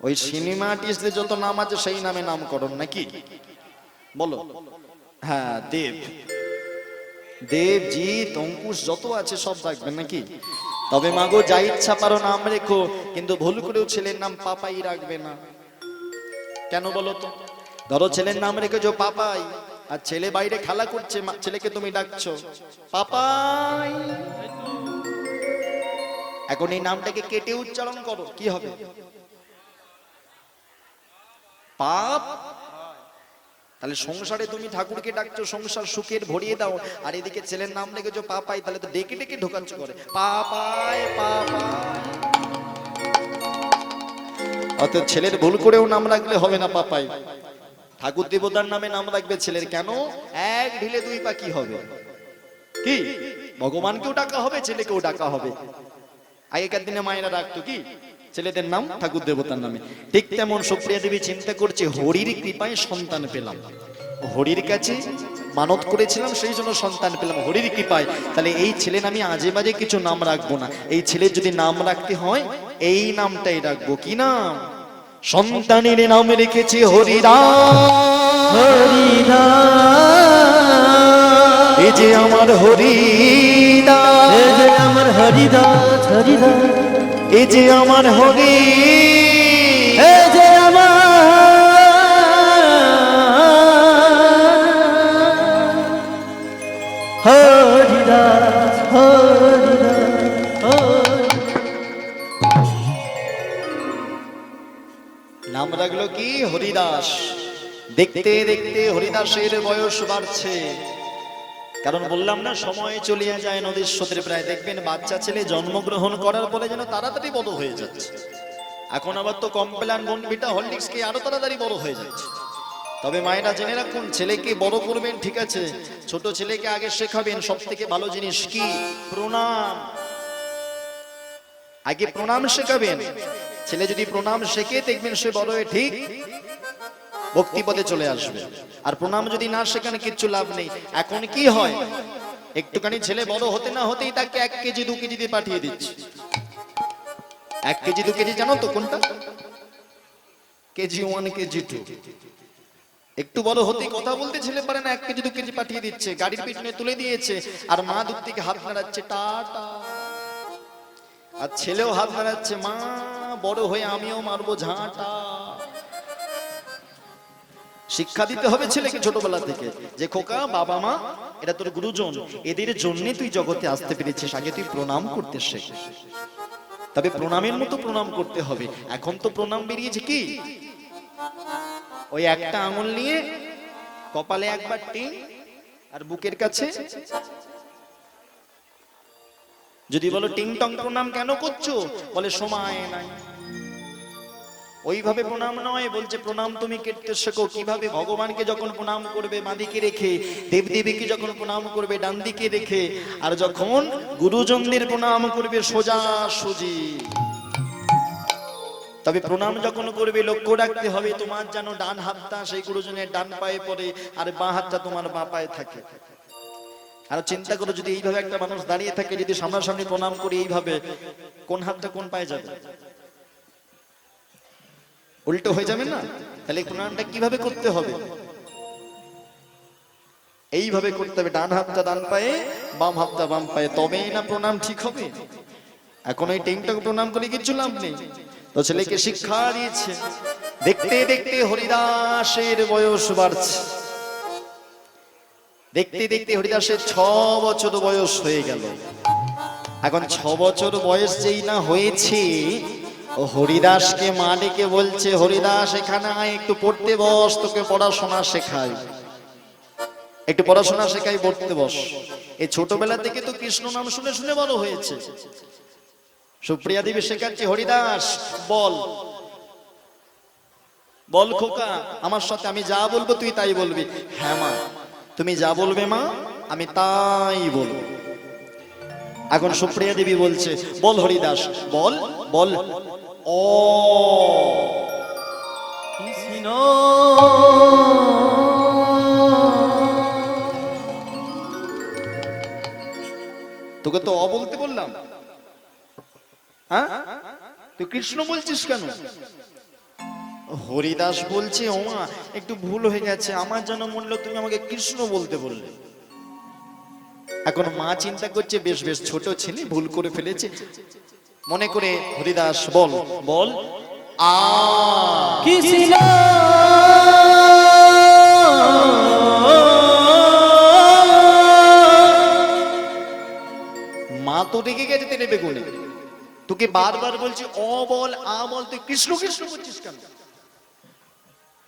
ওই সিনেমা আর্টিস্টদের যত নাম আছে সেই নামে নামকরণ নাকি বলো? হ্যাঁ, দেব, দেবজিৎ, অঙ্কুশ যত আছে সব রাখবেন নাকি? তবে মাগো যা ইচ্ছা পারো নাম রেখো, কিন্তু ভুল করেও ছেলের নাম পাপাই রাখবে না। কেন বলো তো? ধরো ছেলের নাম রেখেছো পাপাই, আর ছেলে বাইরে খেলা করছে, ছেলেকে তুমি ডাকছো পাপাই, এখন এই নামটাকে কেটে উচ্চারণ করো, কি হবে? পাপ। তাহলে সংসারে তুমি ঠাকুরকে ডাকছো, সংসার সুখের ভরিয়ে দাও, আর এদিকে ছেলের নাম রেখেছো পাপাই, তাহলে তো ডেকে ডেকে ঢোকাচ্ছ করে পাপাই পাপাই। অর্থাৎ ছেলের ভুল করেও নাম রাখলে হবে না পাপাই, ঠাকুর দেবতার নামে নাম রাখবে ছেলের। কেন? এক ঢিলে দুই পাখি হবে, কি ভগবানকেও ডাকা হবে, ছেলেকেও ডাকা হবে। আগেকার দিনে মায়েরা ডাকতো কি, ছেলেদের নাম ঠাকুর দেবতার নামে। ঠিক তেমন সুপ্রিয়া দেবী চিন্তা করছে হরির কৃপায় সন্তান পেলাম, হরির কাছে মানত করেছিলাম সেই জন্য সন্তান পেলাম হরির কৃপায়, তাহলে এই ছেলের আমি আজে বাজে কিছু নাম রাখবো না, এই ছেলের যদি নাম রাখতে হয় এই নামটাই রাখবো। কি নাম? সন্তানের নাম রেখেছি হরিদাস। হরিদাস এই যে আমার হরিদাস, এই যে আমার হরিদাস, হরিদাস এই যে আমার হরি, এই যে আমার হরিদাস, হরিদাস। নাম রাখলো কি? হরিদাস। দেখতে দেখতে হরিদাসের বয়স বাড়ছে, কারণ বললাম না সময় চলিয়া যায় নদীর স্রোতের প্রায়। দেখবেন বাচ্চা ছেলে জন্মগ্রহণ করার পরে যেন তাড়াতাড়ি বড় হয়ে যাচ্ছে। এখন আবার তো কমপ্ল্যান বনভিটা হরলিক্স কে আরো তাড়াতাড়ি বড় হয়ে যাচ্ছে। তবে মায়েরা জেনে রাখুন, ছেলেকে বড় করবেন ঠিক আছে, ছোট ছেলেকে আগে শেখাবেন সব থেকে ভালো জিনিস কি? প্রণাম। আগে প্রণাম শেখাবেন। ছেলে যদি প্রণাম শেখে দেখবেন সে বড় হয়ে ঠিক ভক্তিপদে চলে আসবে। আর প্রণাম যদি না শেখানে কিচ্ছু লাভ নেই। এখন কি হয়, একটুখানি ছেলে বড় হতে না হতেই তাকে 1 কেজি 2 কেজি দিয়ে পাঠিয়ে দিচ্ছে। 1 কেজি 2 কেজি জানো তো কোনটা? KG 1 KG 2। একটু বড় হতেই কথা বলতে ছেলে পারে না, 1 কেজি 2 কেজি পাঠিয়ে দিচ্ছে, গাড়ির পিছনে তুলে দিয়েছে, আর মা দূর থেকে হাত নাড়াচ্ছে টাটা, আর ছেলেও হাত নাড়াচ্ছে, মা বড় হয়ে আমিও মারবো ঝাঁটা। শিক্ষা দিতে হবে ছেলেকে ছোটবেলা থেকে যে খোকা বাবা মা এরা তোর গুরুজন, এদের জন্য তুই জগতে আসতে পেরেছিস, আগে তুই প্রণাম করতে শেখ। তবে প্রণামের মতো প্রণাম করতে হবে। এখন তো প্রণাম বেরিয়েছে কি, ওই একটা আঙুল নিয়ে কপালে একবার টিং আর বুকের কাছে, যদি বলো টিং টং প্রণাম কেন করছো, বলে সময় নাই। ওইভাবে প্রণাম নয়, বলছে প্রণাম তুমি করতে শেখো। কিভাবে? ভগবানকে যখন প্রণাম করবে বাঁদিকে রেখে, দেবদেবীকে যখন প্রণাম করবে ডান দিকে রেখে, আর যখন গুরুজনদের প্রণাম করবে সোজা সুজি। তবে প্রণাম যখন করবে লক্ষ্য রাখতে হবে তোমার যেন ডান হাতটা সেই গুরুজনের ডান পায়ে পড়ে আর বাঁ হাতটা তোমার বাঁ পায়ে থাকে। আর চিন্তা করো যদি এইভাবে একটা মানুষ দাঁড়িয়ে থাকে, যদি সামনাসামনি প্রণাম করি এইভাবে, কোন হাতটা কোন পায়ে যাবে? উল্টো হয়ে যাবে না? তাহলে প্রণামটা কিভাবে করতে হবে? এইভাবে করতে হবে, ডান হাতটা ডান পায়ে বাম হাতটা বাম পায়ে, তবেই না প্রণাম ঠিক হবে। এখন ওই টেনটাকে প্রণাম করে কিছু লাভ নেই। তো ছেলেকে শিক্ষা দিয়েছে। দেখতে দেখতে হরিদাসের বয়স বাড়ছে, দেখতে দেখতে হরিদাসের 6 বছর বয়স হয়ে গেল। এখন 6 বছর বয়স যেই না হয়েছে, ও হরিদাসকে মা ডেকে বলছে, হরিদাস এখানে আয়, একটু পড়তে বস, তোকে পড়াশোনা শেখাই, একটু পড়াশোনা শেখাই, পড়তে বস। এই ছোটবেলা থেকে তো কৃষ্ণ নাম শুনে শুনে বড় হয়েছে। সুপ্রিয়া দেবী শেখাচ্ছে, হরিদাস বল বল খোকা আমার সাথে, আমি যা বলবো তুই তাই বলবি। হ্যাঁ মা, তুমি যা বলবে মা আমি তাই বলবো। এখন সুপ্রিয়া দেবী বলছে, বল হরিদাস বল বল। ও কৃষ্ণ তোকে তো অ বলতে বললাম, হ্যাঁ তুই কৃষ্ণ বলছিস কেন? হরিদাস বলছে, ও মা একটু ভুল হয়ে গেছে, আমার যেন মনে হলো তুমি আমাকে কৃষ্ণ বলতে বললে। এখন মা চিন্তা করছে, বেশ বেশ ছোট ছেলে ভুল করে ফেলেছে, মনে করে হরিদাস বল বল আ। কৃষ্ণ মা তো রেগে গেছে তেরে বেগুনে, তোকে বারবার বলছি অ বল আ বল, তুই কৃষ্ণ কৃষ্ণ করছিস কেন?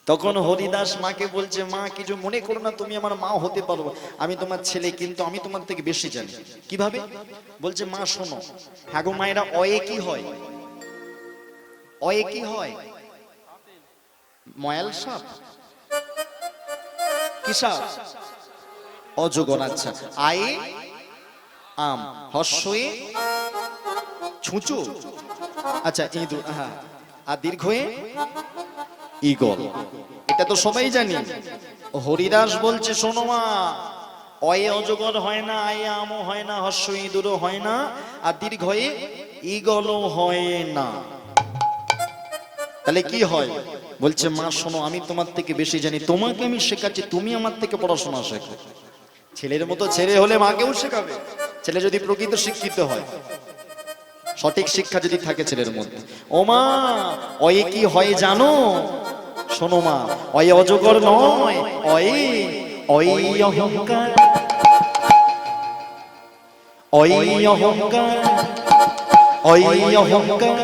তখন হরিদাস মাকে বলছে, মা কিছু মনে করো না, তুমি আমার মা হতে পারো, আমি তোমার ছেলে, কিন্তু আমি তোমার থেকে বেশি জানি। কিভাবে? বলছে, মা শোনো। হ্যাঁ গো মায়েরা, অয়ে কি হয়? অয়ে কি হয়? ময়াল সাপ? কি সাপ? অজগর। আচ্ছা, আয়ে আম, হর্ষয়ে ছুঁচো, আচ্ছা ইঁদুর, হ্যাঁ। আর দীর্ঘয়ে ঈগল, এটা তো সবাই জানি। হরিদাস বলছে শোনো মা, অয়ে অজগর হয় না, আয়ে আমও হয় না, হর্ষ ইঁদুরও হয় না, আর দীর্ঘয়ে ঈগলও হয় না। তাহলে কি হয়? বলছে মা শোনো, আমি তোমার থেকে বেশি জানি, তোমাকে আমি শেখাচ্ছি, তুমি আমার থেকে পড়াশোনা শেখো। ছেলের মতো ছেলে হলে মাকেও শেখাবে, ছেলে যদি প্রকৃত শিক্ষিত হয়, সঠিক শিক্ষা যদি থাকে ছেলের মধ্যে। ও মা, অয়ে কি হয় জানো? শোনো মা, অয়ে অজগর নয়, অয়ে অয়ে অহংকার, অয়ে অহংকার, অয়ে অহংকার,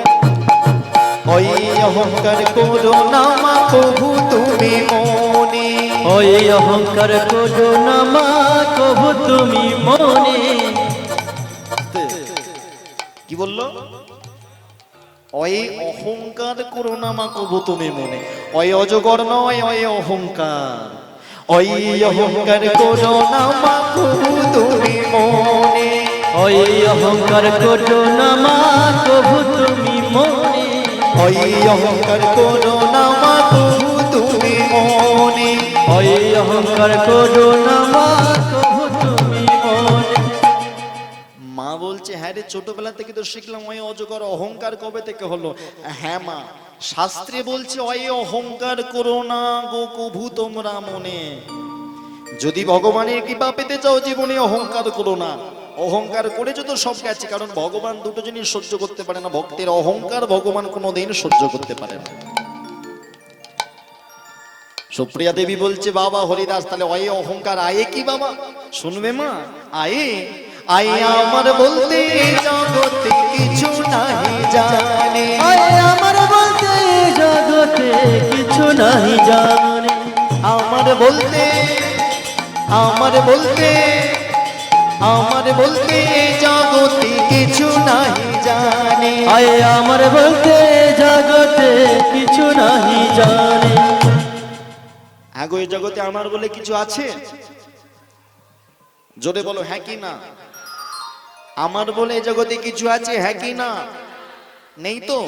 অয়ে অহংকার করো না মা প্রভু তুমি মনে। ওই অহংকার করো না মা কবু তুমি মনে। কি বললো? অয়ে অহংকার করো না মা কবু তুমি মনে। অয়ে অজগর নয়, অয়ে অহংকার, অয়ে অহংকার করো না মা কবু তুমি মনে। ওই অহংকার করো না মা কবু তুমি মনে। অয়ে অহংকার করো না মা কবু তুমি মনে। ওই অহংকার করো না মা কবু তুমি মনে। মা বলছে হ্যাঁ রে, ছোটবেলা থেকে তো শিখলাম অয়ে অজগর, অহংকার কবে থেকে হলো? হ্যাঁ মা, শাস্ত্রে বলছে অয়ে অহংকার করো না গো কভু তোমরা মনে। যদি ভগবানের কৃপা পেতে চাও জীবনে অহংকার করো না। অহংকার করেছো তো সব গেছে, কারণ ভগবান দুটো জিনিস সহ্য করতে পারে না, ভক্তের অহংকার ভগবান কোনোদিন সহ্য করতে পারে না। সুপ্রিয়া দেবী বলছে বাবা হরিদাস, তাহলে অয়ে অহংকার আয়ে কি বাবা? শুনবে মা, আয়ে আয়ে আমার বলতে জগতে কিছু নাহি জানে। ওই আমার বলতে জগতে কিছু নাহি জানে। আমার বলতে, আমার বলতে, আমার বলতে জগতে কিছু নাহি জানে। আয় আমার বলতে জগতে কিছু নাহি জানে। আগো এই জগতে আমার বলে কিছু আছে? জোরে বলো হ্যাঁ কি না। আমার বলে এই জগতে কিছু আছে, হ্যাঁ কি না? নেই তো,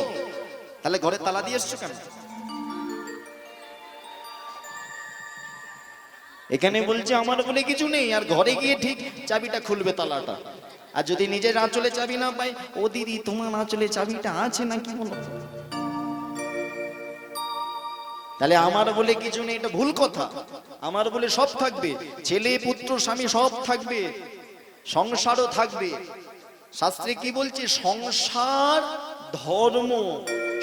তাহলে ঘরে তালা দিয়ে এসছো কেন? এখানে বলছে আমার বলে কিছু নেই, আর ঘরে গিয়ে ঠিক চাবিটা খুলবে তালাটা। আর যদি নিজের আঁচলে চাবি না পাই, ও দিদি তোমার আঁচলে চাবিটা আছে নাকি বলো? তাহলে আমার বলে কিছু নেই, এটা ভুল কথা। আমার বলে সব থাকবে, ছেলে পুত্র স্বামী সব থাকবে, সংসারও থাকবে। শাস্ত্রে কি বলছে? সংসার ধর্ম,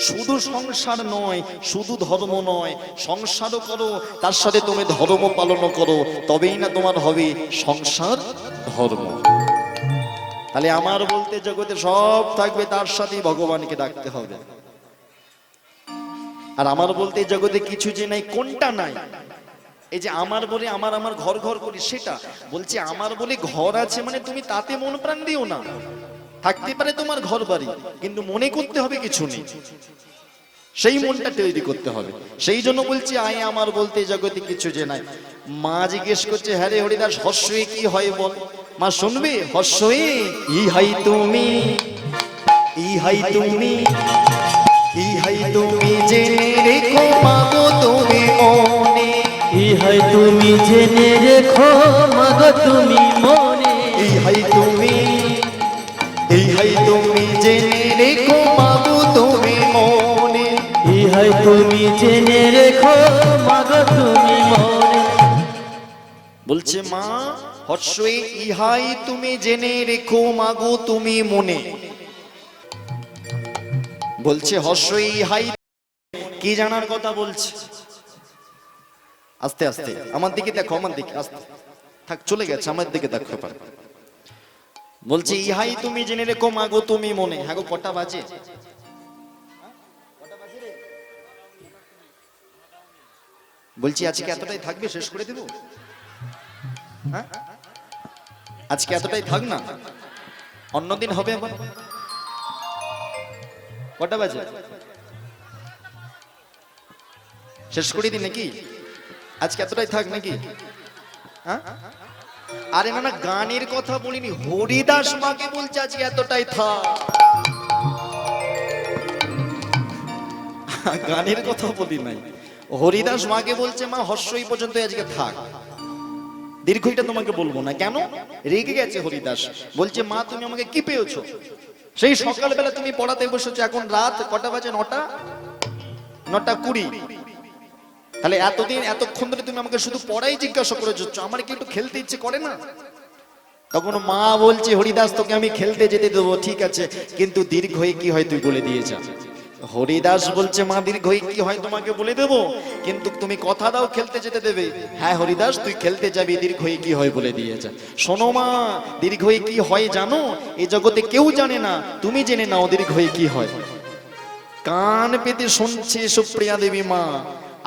শুধু সংসার নয়, শুধু ধর্ম নয়, সংসারও করো, তার সাথে তুমি ধর্ম পালন করো, তবেই না তোমার হবে সংসার ধর্ম। তাহলে আমার বলতে জগতে সব থাকবে, তার সাথে ভগবানকে ডাকতে হবে। আর আমার বলতে জগতে কিছু যে নাই, কোনটা নাই? এই যে আমার বলে আমার আমার ঘর ঘর করি, সেটা বলছে আমার বলে ঘর আছে মানে তুমি তাতে মন প্রাণ দিও না। থাকতে পারে তোমার ঘর বাড়ি, কিন্তু মনে করতে হবে কিছু নেই, সেই মনটা তৈরি করতে হবে। সেই জন্য বলছি আয় আমার বলতে জগতে কিছু যে নাই। মা জিজ্ঞেস করছে হ্যাঁ রে হরিদাস, হর্ষই কি হয় বল? মা শুনবে, হর্ষই ইহাই তুমি, ইহাই তুমি, ইহাই তুমি জেনে রেখো মাগো তুমি মনে। ইহাই তুমি জেনে রেখো মাগো তুমি মনে। ইহাই তুমি, ইহাই তুমি জেনে রেখো মাগো তুমি মনে। ইহাই তুমি জেনে রেখো মাগো তুমি মনে। বলছে মা হর্ষই ইহাই তুমি জেনে রেখো মাগো তুমি মনে। বলছে হর্ষই ইহাই, কি জানার কথা বলছে? আস্তে আস্তে আমার দিকে দেখো, আমার দিকে আস্তে থাক, চলে গেছে আমার দিকে দেখো। বলছে ইহাই তুমি জেনে রেখো মাগো তুমি মনে। হ্যাঁ গো, কটা বাজে? বলছি আজকে এতটাই থাকবে, শেষ করে দেব? হ্যাঁ আজকে এতটাই থাক না, অন্যদিন হবে আবার। কটা বাজে? শেষ করে দিই নাকি? আজকে এতটাই থাক নাকি? হ্যাঁ আরে না না, গানের কথা বলিনি, হরিদাস মাকে বলছে আজকে এতটাই থাক। গানের কথা বলি নাই। হরিদাস মাকে বলছে মা হর্ষই পর্যন্ত আজকে থাক, দীর্ঘইটা তোমাকে বলবো না। কেন? রেগে গেছে হরিদাস, বলছে মা তুমি আমাকে কি পেয়েছো? সেই সকালবেলা তুমি পড়াতে বসেছো, এখন রাত কটা বাজে? 9:20। তাহলে এতক্ষণ ধরে তুমি আমাকে শুধু পড়াই জিজ্ঞাসা করে যাচ্ছ, আমার কি একটু খেলতে ইচ্ছে করে না? তখন মা বলছে হরিদাস তোকে আমি খেলতে যেতে দেবো, ঠিক আছে, কিন্তু দীর্ঘই কি হয় তুই বলে দিয়ে যা। হরিদাস বলছে মা দীর্ঘই কি হয় তোমাকে বলে দেবো, কিন্তু তুমি কথা দাও খেলতে যেতে দেবে। হ্যাঁ হরিদাস তুই খেলতে যাবি, দীর্ঘই কি হয় বলে দিয়ে যা। শোনো মা, দীর্ঘই কি হয় জানো? এই জগতে কেউ জানে না, তুমি জেনে নাও দীর্ঘই কি হয়। কান পেতে শুনছে সুপ্রিয়া দেবী মা,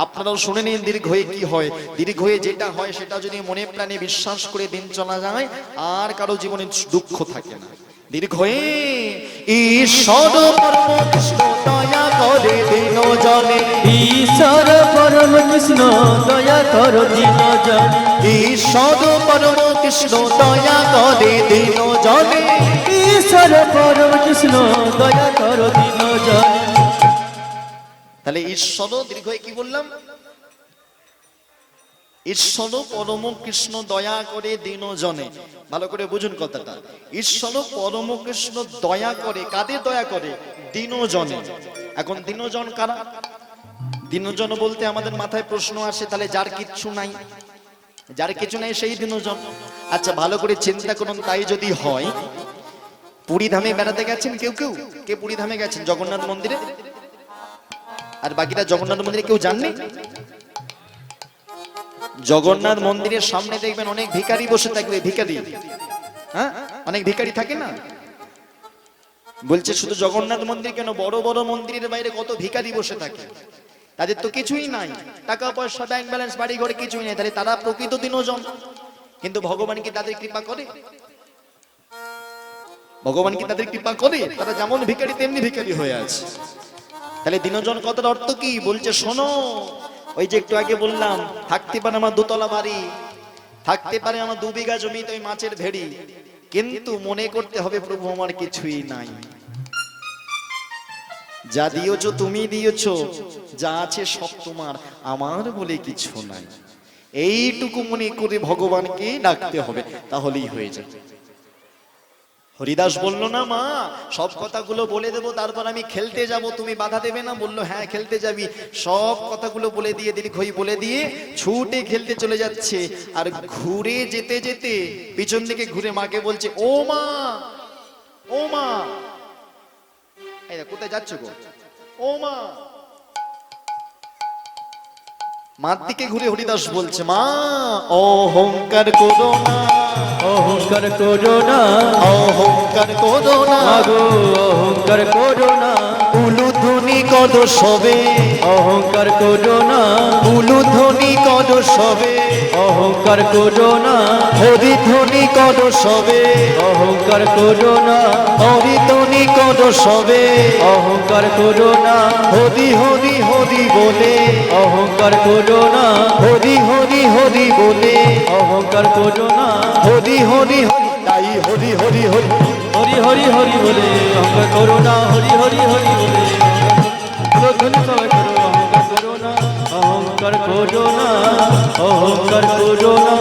আপনারাও শুনে নিন দীর্ঘয়ে কি হয়। দীর্ঘয়ে যেটা হয় সেটা যদি মনে প্রাণে বিশ্বাস করে দিন চলা যায়, আর কারো জীবনে দুঃখ থাকে না। দীর্ঘয়ে ঈশ্বর পরম কৃষ্ণ দয়া করে দিন জনে, ঈশ্বর পরম কৃষ্ণ দয়া কর দিন জনে, ঈশ্বর পরম কৃষ্ণ দয়া করে দিন জনে, ঈশ্বর পরম কৃষ্ণ দয়া কর দিন জনে। তাহলে ঈশ্বর দীর্ঘয়ে কি বললাম? ঈশ্বর পরম কৃষ্ণ দয়া করে দিন জনে। ভালো করে বুঝুন কথাটা। ঈশ্বর পরম কৃষ্ণ দয়া করে, কাদের দয়া করে? দিন জনে। এখন দিনজন কারা? দিনজন বলতে আমাদের মাথায় প্রশ্ন আসে, তাহলে যার কিচ্ছু নাই, যার কিছু নাই সেই দিনজন। আচ্ছা ভালো করে চিন্তা করুন, তাই যদি হয়, পুরী ধামে বেড়াতে গেছেন কেউ কেউ? কে পুরী ধামে গেছেন? জগন্নাথ মন্দিরে? আর বাকিটা জগন্নাথ মন্দিরে কেউ যাননি? জগন্নাথ মন্দিরের সামনে দেখবেন অনেক ভিখারি বসে থাকবে, ভিখারি। হ্যাঁ, অনেক ভিখারি থাকে না? বলছে শুধু জগন্নাথ মন্দির কেন, বড় বড় মন্দিরের বাইরে কত ভিখারি বসে থাকে, তাদের তো কিছুই নাই, টাকা পয়সা ব্যাংক ব্যালেন্স বাড়ি ঘরে কিছুই নেই, তাহলে তারা প্রকৃত দিনজন। কিন্তু ভগবান কি তাদের কৃপা করে? ভগবান কি তাদের কৃপা করে? তারা যেমন ভিখারি তেমনি ভিখারি হয়ে আছে। তাহলে দিনজন কথার অর্থ কি? বলছে শোনো, ওই যে একটু আগে বললাম, থাকতে পারে আমার 2 তলা বাড়ি, থাকতে পারে আমার 2 বিঘা জমিতে ওই মাছের ভেড়ি, কিন্তু মনে করতে হবে প্রভু আমার কিছুই নাই। যা দিয়েছো তুমি দিয়েছো, যা আছে সব তোমার, আমার বলে কিছু নাই। এইটুকু মনে করে ভগবানকে ডাকতে হবে, তাহলেই হয়ে যায়। হরিদাস বলল না মা সব কথাগুলো বলে দেবো, তারপর আমি খেলতে যাব, তুমি বাধা দেবে না? বললো হ্যাঁ খেলতে যাবি। সব কথাগুলো বলে দিয়ে, দীর্ঘই বলে দিয়ে ছুটে খেলতে চলে যাচ্ছে। আর ঘুরে যেতে যেতে পিছন দিকে ঘুরে মাকে বলছে ও মা, ও মা, এই কোথায় যাচ্ছ গো? ও মা। মার দিকে ঘুরে হরিদাস বলছে মা অহংকার করো না, অহংকার করো না, অহংকার করো না, আগো অহংকার করো না, উলুধ্বনি কদ সবে, অহংকার করো না, উলুধ্বনি কদ সবে, অহংকার করো না, হরিধ্বনি কদ সবে, অহংকার করো না, হরিধ্বনি কদ সবে, অহংকার করো না, হরি হরি হরি বলে, অহংকার করো না, হরি হরি হরি বলে, অহংকার করো না, হরি হরি হরি, তাই হরি হরি হরি, হরি হরি হরি বলে অহংকার করো না, হরি হরি হরি বলে ধ্বনি সবাই করো, অহংকার করো না, অহংকার করো না, অহংকার করো না,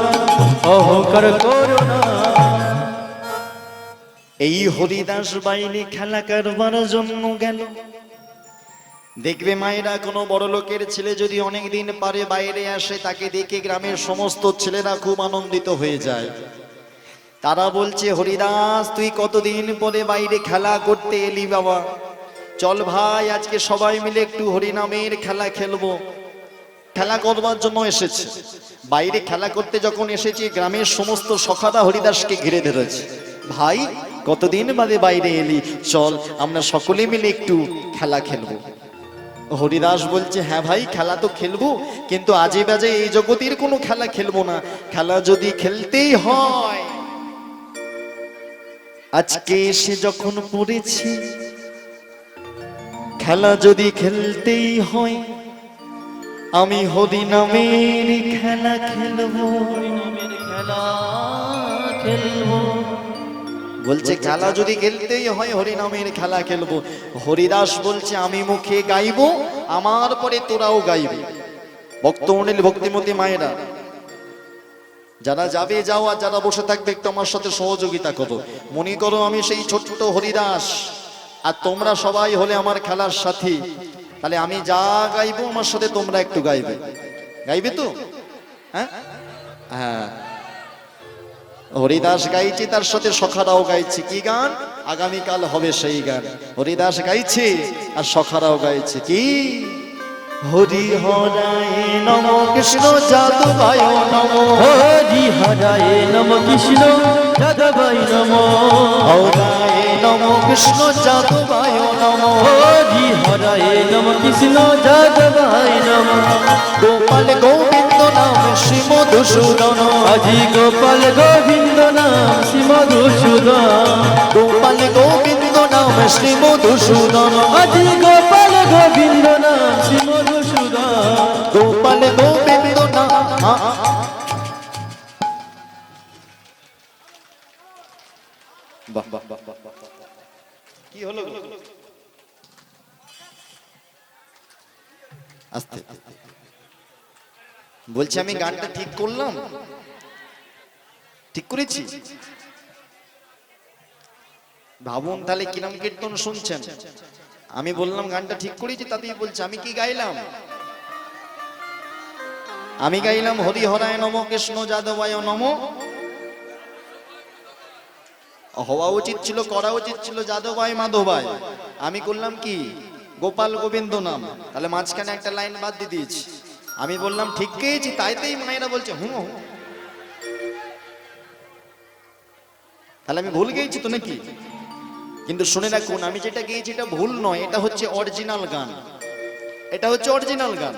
অহংকার করো না। এই হরিদাস বাইরে খেলা করবার জন্য গেল। দেখবে মায়েরা, কোনো বড় লোকের ছেলে যদি অনেকদিন পরে বাইরে আসে, তাকে দেখে গ্রামের সমস্ত ছেলেরা খুব আনন্দিত হয়ে যায়। তারা বলছে হরিদাস তুই কতদিন পরে বাইরে খেলা করতে এলি বাবা, চল ভাই আজকে সবাই মিলে একটু হরিনামের খেলা খেলবো। খেলা করবার জন্য এসেছে, বাইরে খেলা করতে যখন এসেছে গ্রামের সমস্ত সখারা হরিদাসকে ঘিরে ধরেছে। ভাই কতদিন বাদে বাইরে এলি, চল আমরা সকলে মিলে একটু খেলা খেলবো। হরিদাস বলছে হ্যাঁ ভাই খেলা তো খেলবো, কিন্তু আজে বাজে এই জগতের কোনো খেলা খেলবো না। খেলা যদি খেলতেই হয়, আজকে এসে যখন পড়েছি, খেলা যদি খেলতেই হয়, আমি হরিনামের খেলা খেলবো। হরিনামের খেলা খেলবো। বলছে খেলা যদি খেলতেই হয় হরিনামের খেলা খেলবো। হরিদাস বলছে আমি মুখে গাইবো, আমার পরে তোরাও গাইবি। ভক্তমণ্ডলী, ভক্তিমতী মায়েরা, যারা যাবে যাও, আর যারা বসে থাকবে একটু আমার সাথে সহযোগিতা করো। মনে করো আমি সেই ছোট্ট হরিদাস, আর তোমরা সবাই হলে আমার খেলার সাথী। তাহলে আমি যা গাইবো আমার সাথে তোমরা একটু গাইবে। গাইবে তো? হ্যাঁ হ্যাঁ, হরিদাস গাইছি, তার সাথে সখারাও গাইছি। কি গান? আগামীকাল হবে সেই গান। হরিদাস গাইছে আর সখারাও গাইছে। কি? হরি হরায় নম কৃষ্ণ যাদবায় নম, হরি হরায় নম কৃষ্ণ যাদবায় নম, হরায় নম কৃষ্ণ যাদবায় নম, হরি হরায় নম কৃষ্ণ যাদবায় নম। গোপাল গোবিন্দ নাম শ্রী মধুসূদন, আজি গোপাল গোবিন্দ নাম শ্রী মধুসূদন, গোপাল গোবিন্দ নাম শ্রী মধুসূদন, আজি গোপাল গোবিন্দ নাম শ্রী মধুসূদন, গোপাল গোবিন্দ নাম। বাহ বাহ বাহ বাহ, কি হলো? আস্তে বলছি, আমি গানটা ঠিক করলাম? ঠিক করেছি? ভাবুন তাহলে কিরম কীর্তন শুনছেন। আমি বললাম গানটা ঠিক করেছি, তাতেই বলছে আমি কি গাইলাম? আমি গাইলাম হরি হরায় নম কৃষ্ণ যাদবায় নম। হওয়া উচিত ছিল, করা উচিত ছিল যাদবায় মাধবায়। আমি করলাম কি? গোপাল গোবিন্দ নাম। তাহলে মাঝখানে একটা লাইন বাদ দিয়ে দিয়েছি। আমি বললাম ঠিক গেয়েছি, তাইতেই মায়েরা বলছে হুম। তাহলে আমি ভুল গেয়েছি তো নাকি? কিন্তু শুনে রাখুন, আমি যেটা গেয়েছি এটা ভুল নয়, এটা হচ্ছে অরিজিনাল গান। এটা হচ্ছে অরিজিনাল গান।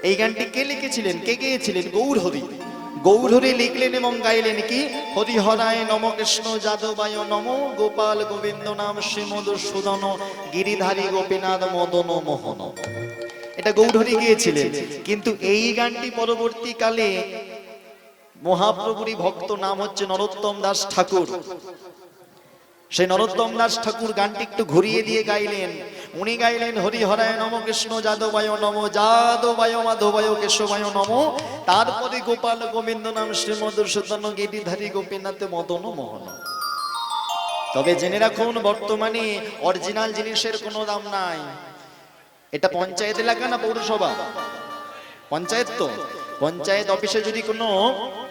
এই গানটি কে লিখেছিলেন, কে গেয়েছিলেন? গৌরহরি। গৌরহরি লিখলেন এবং গাইলেন কি? হরি হরায় নম কৃষ্ণ যাদবায় নম, গোপাল গোবিন্দ নাম শ্রী মধুসূদন, গিরিধারী গোপীনাথ মদন মোহন। এটা গৌরহরি গিয়েছিলেন। কিন্তু এই গানটি পরবর্তীকালে মহাপ্রভুরই ভক্ত, নাম হচ্ছে নরোত্তম দাস ঠাকুর। সেই নরোত্তম দাস ঠাকুর গানটি একটু ঘুরিয়ে দিয়ে গাইলেন। উনি গাইলেন হরি হরায় নম কৃষ্ণ যাদবায় নম, যাদবায় মাধবায় কেশবায় নম, তারপরে গোপাল গোবিন্দ নাম শ্রী মধুসূদন, গিরিধারী গোপীনাথ মদন মোহন। তবে জেনে রাখুন, বর্তমানে অরিজিনাল জিনিসের কোনো দাম নাই। এটা পঞ্চায়েত এলাকা না পৌরসভা? পঞ্চায়েত তো। পঞ্চায়েত অফিসে যদি কোনো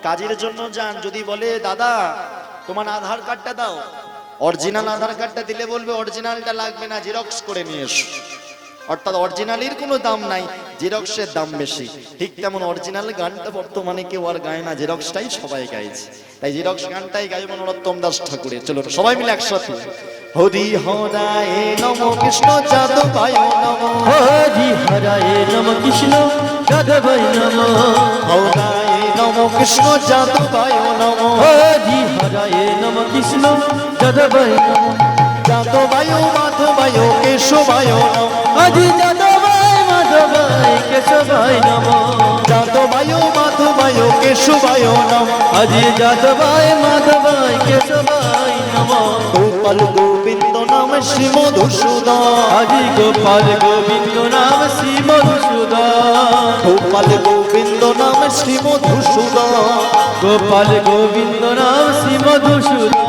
কাজের জন্য যান, যদি বলে দাদা তোমার আধার কার্ডটা দাও, অরিজিনাল আধার কার্ডটা দিলে বলবে অরিজিনালটা লাগবে না, জেরক্স করে নিয়ে এসো। অর্থাৎ অরিজিনালের কোনো দাম নাই, জেরক্সের দাম বেশি। ঠিক তেমন অরিজিনাল গানটা বর্তমানে কেউ আর গায় না, জেরক্সটাই সবাই গাইছে। তাই জেরক্স গানটাই গাইব নরোত্তম দাস ঠাকুরের। চলো সবাই মিলে একসাথে হরি হরায় নম কৃষ্ণ যাদবায় নম, হরি হরায় নম কৃষ্ণ যাদবায় নম, হরায় নম কৃষ্ণ যাদবায় নম, হরি হরায় নম কৃষ্ণ যাদবায় নম, যাদবায় মাধবায় কেশবায় নম, আজি যাদবায় মাধবায় কেশবায় নম, যাদবায় মাধবায় কেশবায় নম, আজি যাদবায় মাধবায় কেশবায় নম, গোপাল গোবিন্দ নাম শ্রী মধুসূদন, আজি গোপাল গোবিন্দ নাম শ্রী মধুসূদন, গোপাল গোবিন্দ নাম শ্রী মধুসূদন, গোপাল গোবিন্দ নাম শ্রী মধুসূদন,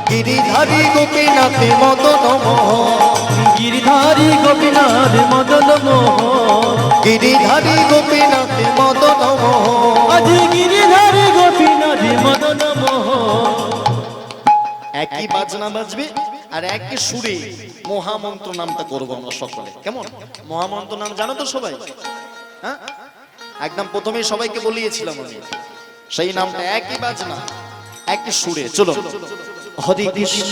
গিরিধারী গোপীনাথ মদন মোহন, গিরিধারী গোপীনাথ মদন মোহন, গিরিধারী গোপীনাথ মদন মোহন। আজি গিরিধারী গোপীনাথ মদন মোহন। একই বাজনা বাজবে আর একই সুরে মহামন্ত্র নামটা করবো আমরা সকলে। কেমন মহামন্ত্র নাম জানো তো সবাই? হ্যাঁ, একদম প্রথমেই সবাইকে বলিয়েছিলাম আমি। সেই নামটা একই বাজনা একই সুরে। চলো হরে কৃষ্ণ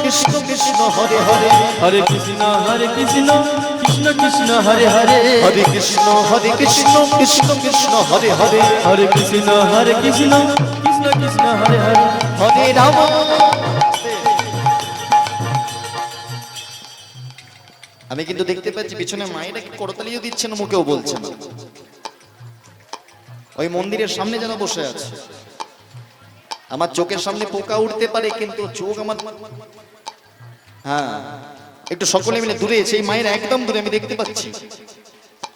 কৃষ্ণ কৃষ্ণ হরে হরে, হরে কৃষ্ণ কৃষ্ণ কৃষ্ণ হরে হরে, হরে কৃষ্ণ কৃষ্ণ কৃষ্ণ হরে হরে, হরে কৃষ্ণ কৃষ্ণ কৃষ্ণ হরে হরে, হরে রাম। আমি কিন্তু দেখতে পাচ্ছি পিছনে মায়েরা কি করতালিও দিচ্ছেন, মুখেও বলছেন। ওই মন্দিরের সামনে যেন বসে আছে। আমার চোখের সামনে পোকা উঠতে পারে, কিন্তু চোখ আমার, হ্যাঁ একটু সকলে মিলে দূরে, সেই মায়ের একদম দূরে, আমি দেখতে পাচ্ছি।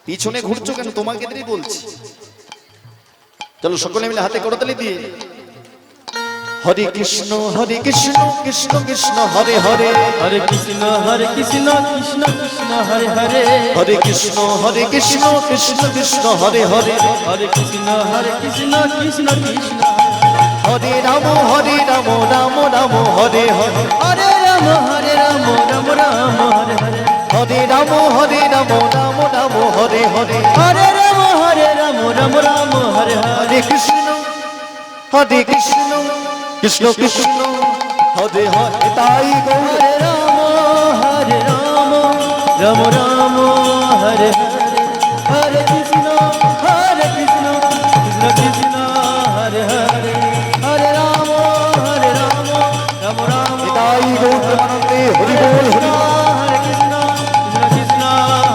পিছনে ঘুরছো কেন? তোমাকে দিয়েই বলছি। চলো সকলে মিলে হাতে করতালি দিয়ে হরে কৃষ্ণ কৃষ্ণ কৃষ্ণ হরে হরে, হরে কৃষ্ণ কৃষ্ণ কৃষ্ণ হরে হরে, হরে কৃষ্ণ কৃষ্ণ কৃষ্ণ হরে হরে, হরে কৃষ্ণ কৃষ্ণ কৃষ্ণ হরে রাম রাম রাম হরে হরে, হরে রাম রাম রাম হরে হরে, হরে রাম রাম রাম হরে হরে, হরে রাম রাম রাম হরে হরে, হরে কৃষ্ণ কৃষ্ণ কৃষ্ণ হরে হরে, তাই গৌর হরে রাম রাম রাম হরে হরে, হরে কৃষ্ণ কৃষ্ণ কৃষ্ণ হরে হরে, হরে রাম রাম রাম তাই গৌর আনন্দে হরি বল হরি বল। হরে কৃষ্ণ কৃষ্ণ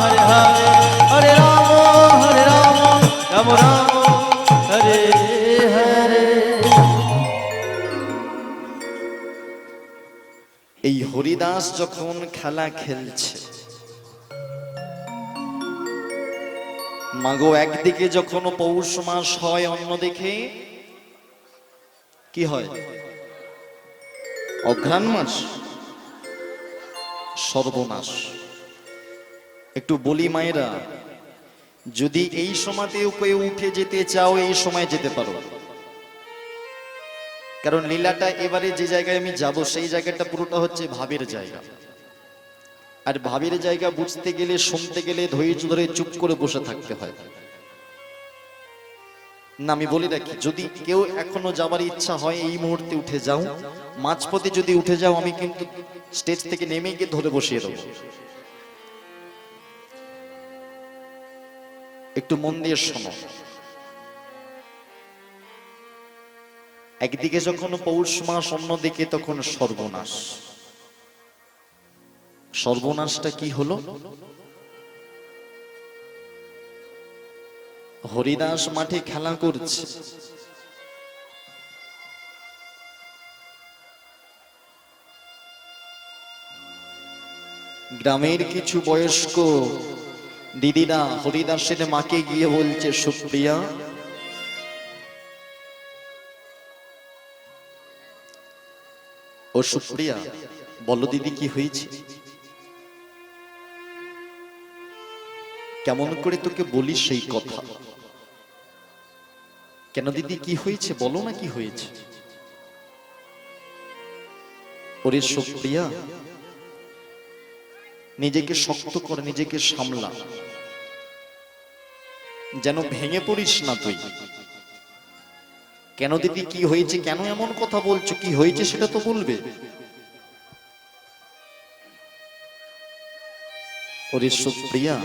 হরে হরে, হরে রাম রাম রাম হরে হরে। এই হরিদাস যখন খেলা খেলছে, মাগো একদিকে যখন পৌষ মাস হয়, অন্যদিকে কি হয়? অঘ্রাণ মাস, সর্বনাশ। একটু বলি মায়েরা, যদি এই সময়তেও কেউ উঠে যেতে চাও, এই সময় যেতে পারো, কারণ লীলাটা এবারে যে জায়গায় আমি যাব, সেই জায়গাটা পুরোটা হচ্ছে ভাবের জায়গা। আর ভাবের জায়গা বুঝতে গেলে, শুনতে গেলে ধৈর্য ধরে চুপ করে বসে থাকতে হয়। না, আমি বলি রাখি, যদি কেউ এখনো যাবার ইচ্ছা হয়, এই মুহূর্তে উঠে যাও। মাঝপথে যদি উঠে যাও, আমি কিন্তু স্টেজ থেকে নেমে গিয়ে ধরে বসিয়ে দেবো। একটু মন দিয়ে শোনো। একদিকে যখন পৌষ মাস, অন্যদিকে তখন সর্বনাশ। সর্বনাশটা কি হলো? হরিদাস মাঠে খেলা করছে, গ্রামের কিছু বয়স্ক দিদিরা হরিদাসের মাকে গিয়ে বলছে, সুপ্রিয়া, ও সুপ্রিয়া, বলো দিদি কি হয়েছে? কেমন করে তোকে বলি সেই কথা? কেন দিদি কি হয়েছে? বলো না কি হয়েছে। ওরে সুপ্রিয়া, নিজেকে শক্ত করে, নিজেকে সামলা, যেন ভেঙে পড়িস না তুই। কেন দিদি কি হয়েছে? কেন এমন কথা বলছো? কি হয়েছে সেটা তো বলবে। ওরে সুপ্রিয়া,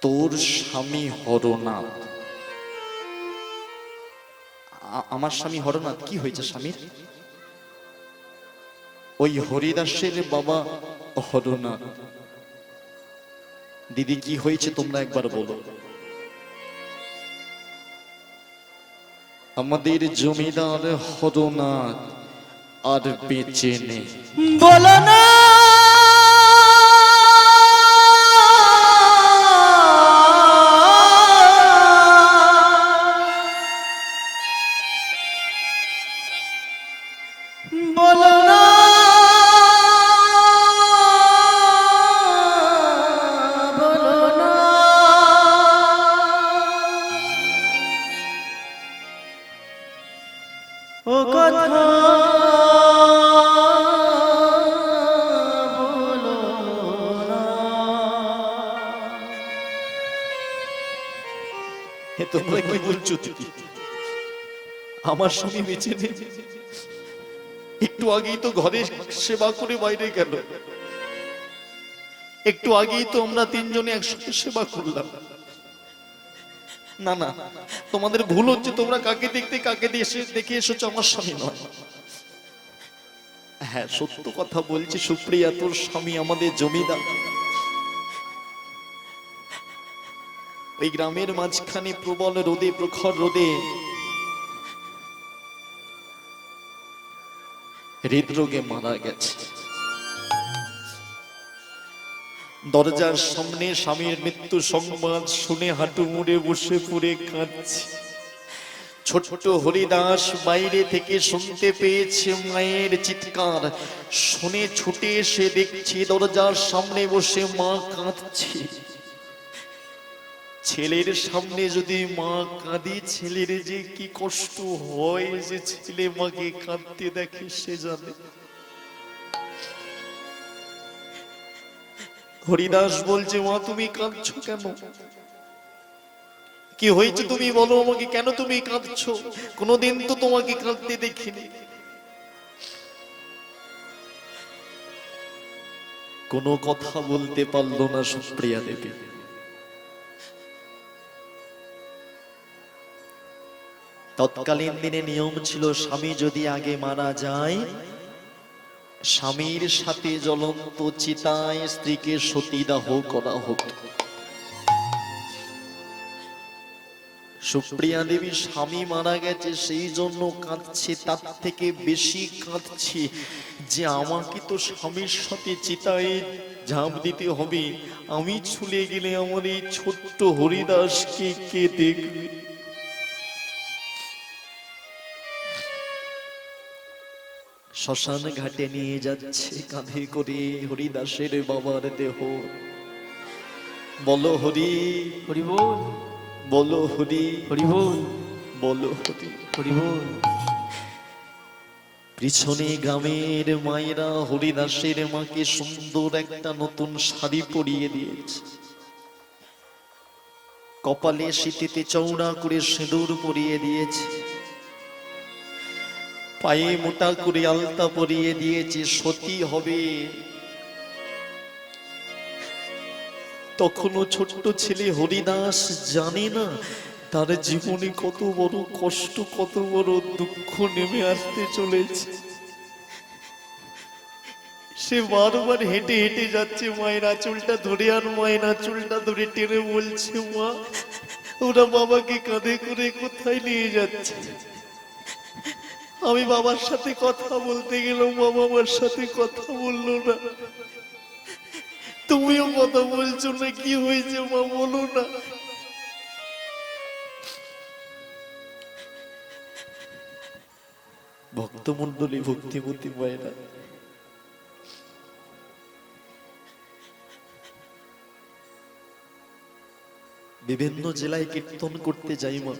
তোর স্বামী হরনাথ, আমার স্বামী হরনাথ, কি হয়েছে স্বামীর? ওই হরিদাসের বাবা হরনাথ। দিদি কি হয়েছে তোমরা একবার বলো। আমাদের জমিদার হরনাথ আর বেঁচে নেই। বলো না বলো না বলো না ও কথা বলো না। হে তোমরা কি বলছো দিদি? আমার স্বামী বেঁচে নেই। একটু আগেই তো ঘরে সেবা করে বাইরে গেল, একটু আগেই তো আমরা তিনজনে একসাথে সেবা করলাম। না না, তোমাদের ভুল হচ্ছে, তোমরা কাকে দেখতে কাকে দেখে এসেছো, আমার স্বামী নয়। হ্যাঁ, সত্য কথা বলছি সুপ্রিয়া, তোর স্বামী আমাদের জমিদার। ওই গ্রামের মাঝখানে প্রবল রোদে, প্রখর রোদে হৃদরোগে মারা গেছে। দরজার সামনে স্বামীর মৃত্যু সংবাদ শুনে হাঁটু মুড়ে বসে পড়ে কাঁদছে। ছোট্ট হরিদাস বাইরে থেকে শুনতে পেয়েছে মায়ের চিৎকার, শুনে ছুটে এসে দেখছে দরজার সামনে বসে মা কাঁদছে। ছেলের সামনে যদি মা কাঁদে, ছেলের যে কি কষ্ট হয় যে ছেলে মাকে কাঁদতে দেখে সে জানে। হরিদাস বলছে, মা তুমি কাঁদছো কেন? কি হয়েছে তুমি বলো আমাকে, কেন তুমি কাঁদছো? কোনোদিন তো তোমাকে কাঁদতে দেখিনি। কোনো কথা বলতে পারলো না সুপ্রিয়া দেবী। তৎকালীন দিনে নিয়ম ছিল, স্বামী যদি আগে মারা যায়, স্বামীর সাথে জ্বলন্ত চিতায় স্ত্রীকে সতীদাহ করা হতো। সুপ্রিয়া দেবী স্বামী মারা গেছে সেই জন্য কাঁদছে, তার থেকে বেশি কাঁদছে যে আমাকে তো স্বামীর সাথে চিতায় ঝাঁপ দিতে হবে, আমি চলে গেলে আমার এই ছোট্ট হরিদাসকে কে দেখবে? শ্মশান ঘাটে নিয়ে যাচ্ছে কাঁধে করে হরিদাসের বাবার দেহ। বলো হরি, হরি বল, বলো হরি, হরি বল, বলো হরি, হরি বল। পিছনে গ্রামের মায়েরা হরিদাসের মাকে সুন্দর একটা নতুন শাড়ি পরিয়ে দিয়েছে, কপালে শীতেতে চওড়া করে সিঁদুর পরিয়ে দিয়েছে, পায়ে মোটা করে আলতা পরিয়ে দিয়েছে, সতী হবে। তখনও ছোট্ট ছেলে হরিদাস জানে না তার জীবনে কত বড় কষ্ট, কত বড় দুঃখ নেমে আসতে চলেছে। সে বারবার হেঁটে হেঁটে যাচ্ছে, মায়ের আঁচলটা ধরে, আর মায়ের আঁচলটা ধরে টেনে বলছে, মা ওরা বাবাকে কাঁধে করে কোথায় নিয়ে যাচ্ছে? আমি বাবার সাথে কথা বলতে গেলাম, বাবা আমার সাথে কথা বললো না। তুমিও কথা বলছো না, কি হয়েছে মা বলো না। ভক্তমন্ডলী, ভক্তিমতী মায়েরা, বিভিন্ন জেলায় কীর্তন করতে যাই মা,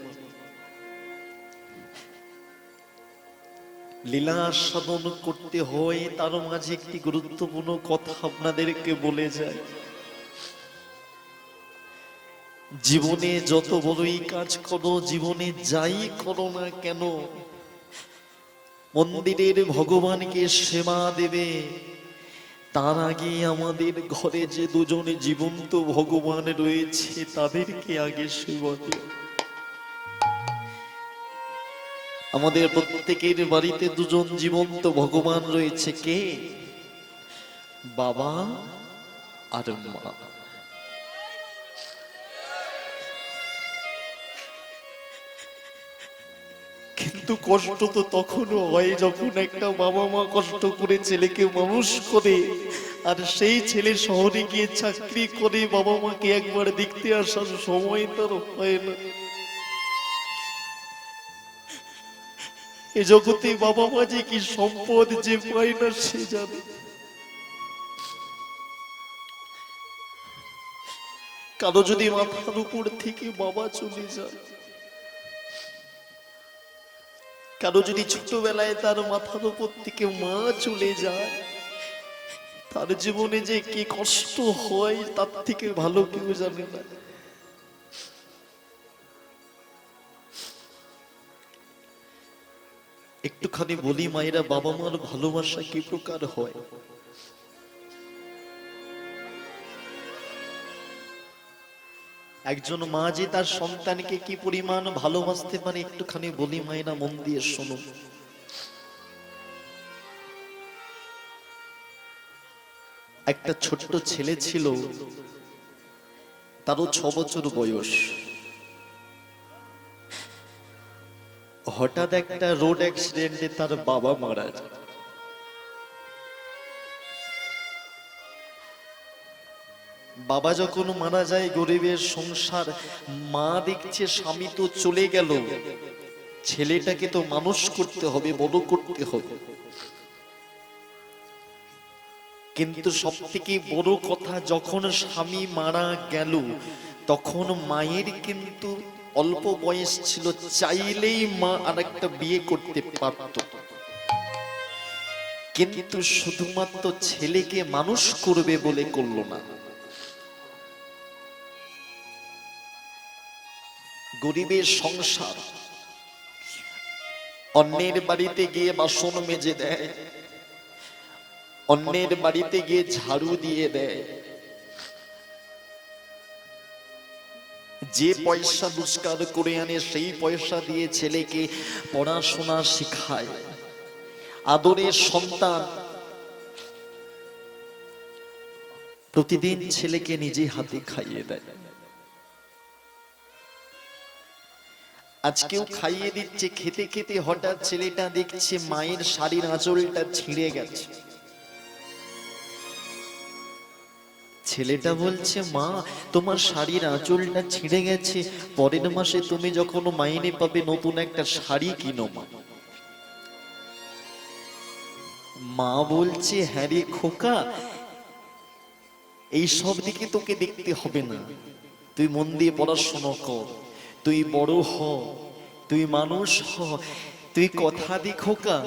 লীলা আস্বাদন করতে হয়, তার মাঝে একটি গুরুত্বপূর্ণ কথা আপনাদেরকে বলে যায়। জীবনে যত বড়ই কাজ করো, জীবনে যাই করো না কেন, মন্দিরের ভগবানকে সেবা দেবে, তার আগে আমাদের ঘরে যে দুজনে জীবন্ত ভগবান রয়েছে তাদেরকে আগে সেবা দেবে। আমাদের প্রত্যেকের বাড়িতে দুজন জীবন্ত ভগবান রয়েছে, কে? বাবা আর মা। কিন্তু কষ্ট তো তখনও হয় যখন একটা বাবা মা কষ্ট করে ছেলেকে মানুষ করে, আর সেই ছেলে শহরে গিয়ে চাকরি করে, বাবা মাকে একবার দেখতে আসার সময় তার হয় না। এ জগতে বাবা মা যে কি সম্পদ, যে পায় না সে জানে। কারো যদি মাথার উপর থেকে বাবা চলে যায়, কারো যদি ছোটবেলায় তার মাথার উপর থেকে মা চলে যায়, তার জীবনে যে কি কষ্ট হয় তার থেকে ভালো কেউ জানে না। একটুখানি বলি মায়েরা, বাবা মার ভালোবাসা কি প্রকার হয়। একজন মা যে তার সন্তানকে কি পরিমাণ ভালোবাসতে পারে একটুখানি বলি মায়েরা, মন দিয়ে শোনো। একটা ছোট্ট ছেলে ছিল, তারও 6 বছর বয়স। হঠাৎ একটা রোড অ্যাক্সিডেন্টে তার বাবা মারা যায়। বাবা যখন মারা যায়, গরিবের সংসার, মা দেখছে স্বামী তো চলে গেল, ছেলেটাকে তো মানুষ করতে হবে, বড় করতে হবে। কিন্তু সব থেকে বড় কথা, যখন স্বামী মারা গেল তখন মায়ের কিন্তু অল্প বয়স ছিল, চাইলেই মা আরেকটা বিয়ে করতে পারত, কিন্তু শুধুমাত্র ছেলেকে মানুষ করবে বলে করলো না। গরিবের সংসার, অন্যের বাড়িতে গিয়ে বাসন মেজে দেয়, অন্যের বাড়িতে গিয়ে ঝাড়ু দিয়ে দেয়, যে পয়সা রোজগার করে আনে সেই পয়সা দিয়ে ছেলেকে পড়াশোনা শেখায়, আদরের সন্তান। প্রতিদিন ছেলেকে নিজে হাতে খাইয়ে দেয়, আজকেও খাইয়ে দিচ্ছে। খেতে খেতে হঠাৎ ছেলেটা দেখছে মায়ের শাড়ির আঁচলটা ছিঁড়ে গেছে। ছেলেটা বলছে, মা তোমার শাড়ির আঁচলটা ছিঁড়ে গেছে, পরের মাসে তুমি যখন মাইনে পাবে নতুন একটা শাড়ি কিনো। মা বলছে, হ্যাঁ রে খোকা, এই সব দিকে তোকে দেখতে হবে না, তুই মন দিয়ে পড়াশোনা কর, তুই বড় হ, তুই মানুষ হ। তুই কথা দি খোকা,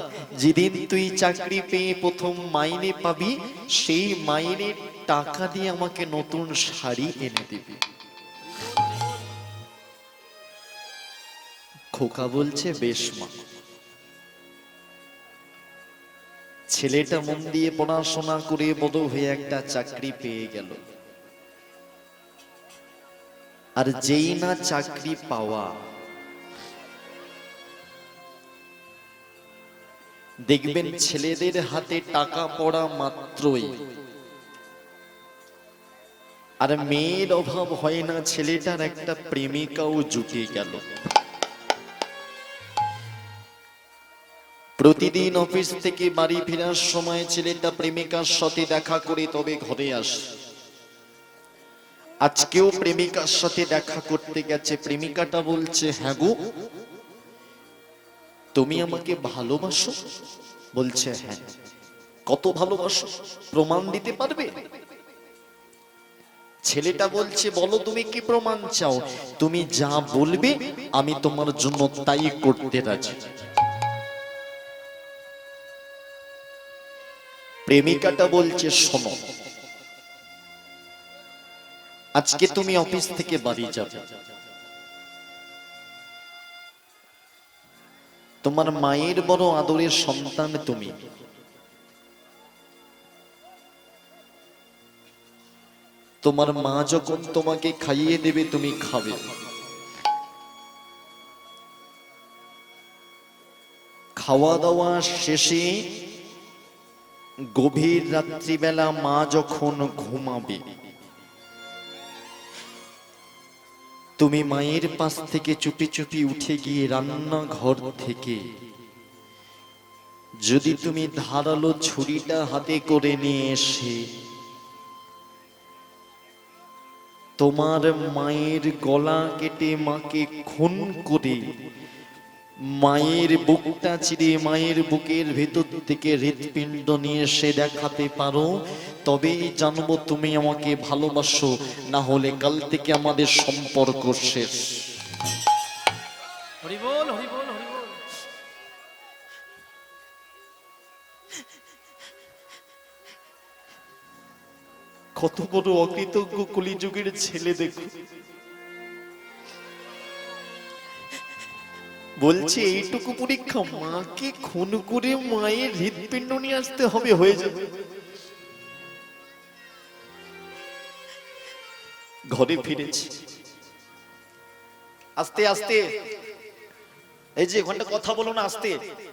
যেদিন তুই চাকরি পেয়ে প্রথম মাইনে পাবি, সেই মাইনের টাকা দিয়ে আমাকে নতুন শাড়ি এনে দিবি। খোকা বলছে, বেশ মা। ছেলেটা মন দিয়ে পড়াশোনা করে বড় হয়ে একটা চাকরি পেয়ে গেল। আর যেই না চাকরি পাওয়া, দেখবেন ছেলেদের হাতে টাকা পড়া মাত্রই, আর মেয়ের অভাব হয় না, ছেলেটার একটা প্রেমিকাও জুটে গেল। প্রতিদিন অফিস থেকে বাড়ি ফেরার সময় ছেলেটা প্রেমিকার সাথে দেখা করে তবে ঘরে আসে। আজকেও প্রেমিকার সাথে দেখা করতে গেছে। প্রেমিকাটা বলছে, হ্যাঁ গো, তুমি আমাকে ভালোবাসো? বলছে, হ্যাঁ। কত ভালোবাসো, প্রমাণ দিতে পারবে? ছেলেটা বলছে, বলো তুমি কি প্রমাণ চাও? তুমি যা বলবে আমি তোমার জন্য তাই করতে রাজি। প্রেমিকাটা বলছে, শোনো, আজকে তুমি অফিস থেকে বাড়ি যাবে, তোমার মায়ের বড় আদরের সন্তান তুমি, তোমার মা যখন তোমাকে খাইয়ে দেবে তুমি খাবে। খাওয়া দাওয়া শেষে গভীর রাত্রিবেলা মা যখন ঘুমাবে, তুমি মায়ের পাশ থেকে চুপি চুপি উঠে গিয়ে রান্নাঘর থেকে যদি তুমি ধারালো ছুরিটা হাতে করে নিয়ে এসে তোমার মায়ের গলা কেটে মাকে খুন করে মায়ের বুকটা চিরে মায়ের বুকের ভেতর থেকে হৃৎপিণ্ড নিয়ে এসে দেখাতে পারো, তবেই জানবো তুমি আমাকে ভালোবাসো, না হলে কাল থেকে আমাদের সম্পর্ক শেষ। হরি বল, হরি বল, হরি বল। কত বড় অকৃতজ্ঞ কলিযুগের ছেলে দেখো। বলছে এইটুকু পরীক্ষা, মাকে খুন করে মায়ের হৃৎপিণ্ড নিয়ে আসতে হবে, হয়ে যাবে। ঘরে ফিরেছে, আস্তে আস্তে, এই যে ঘন্টা কথা বলো না, আস্তে,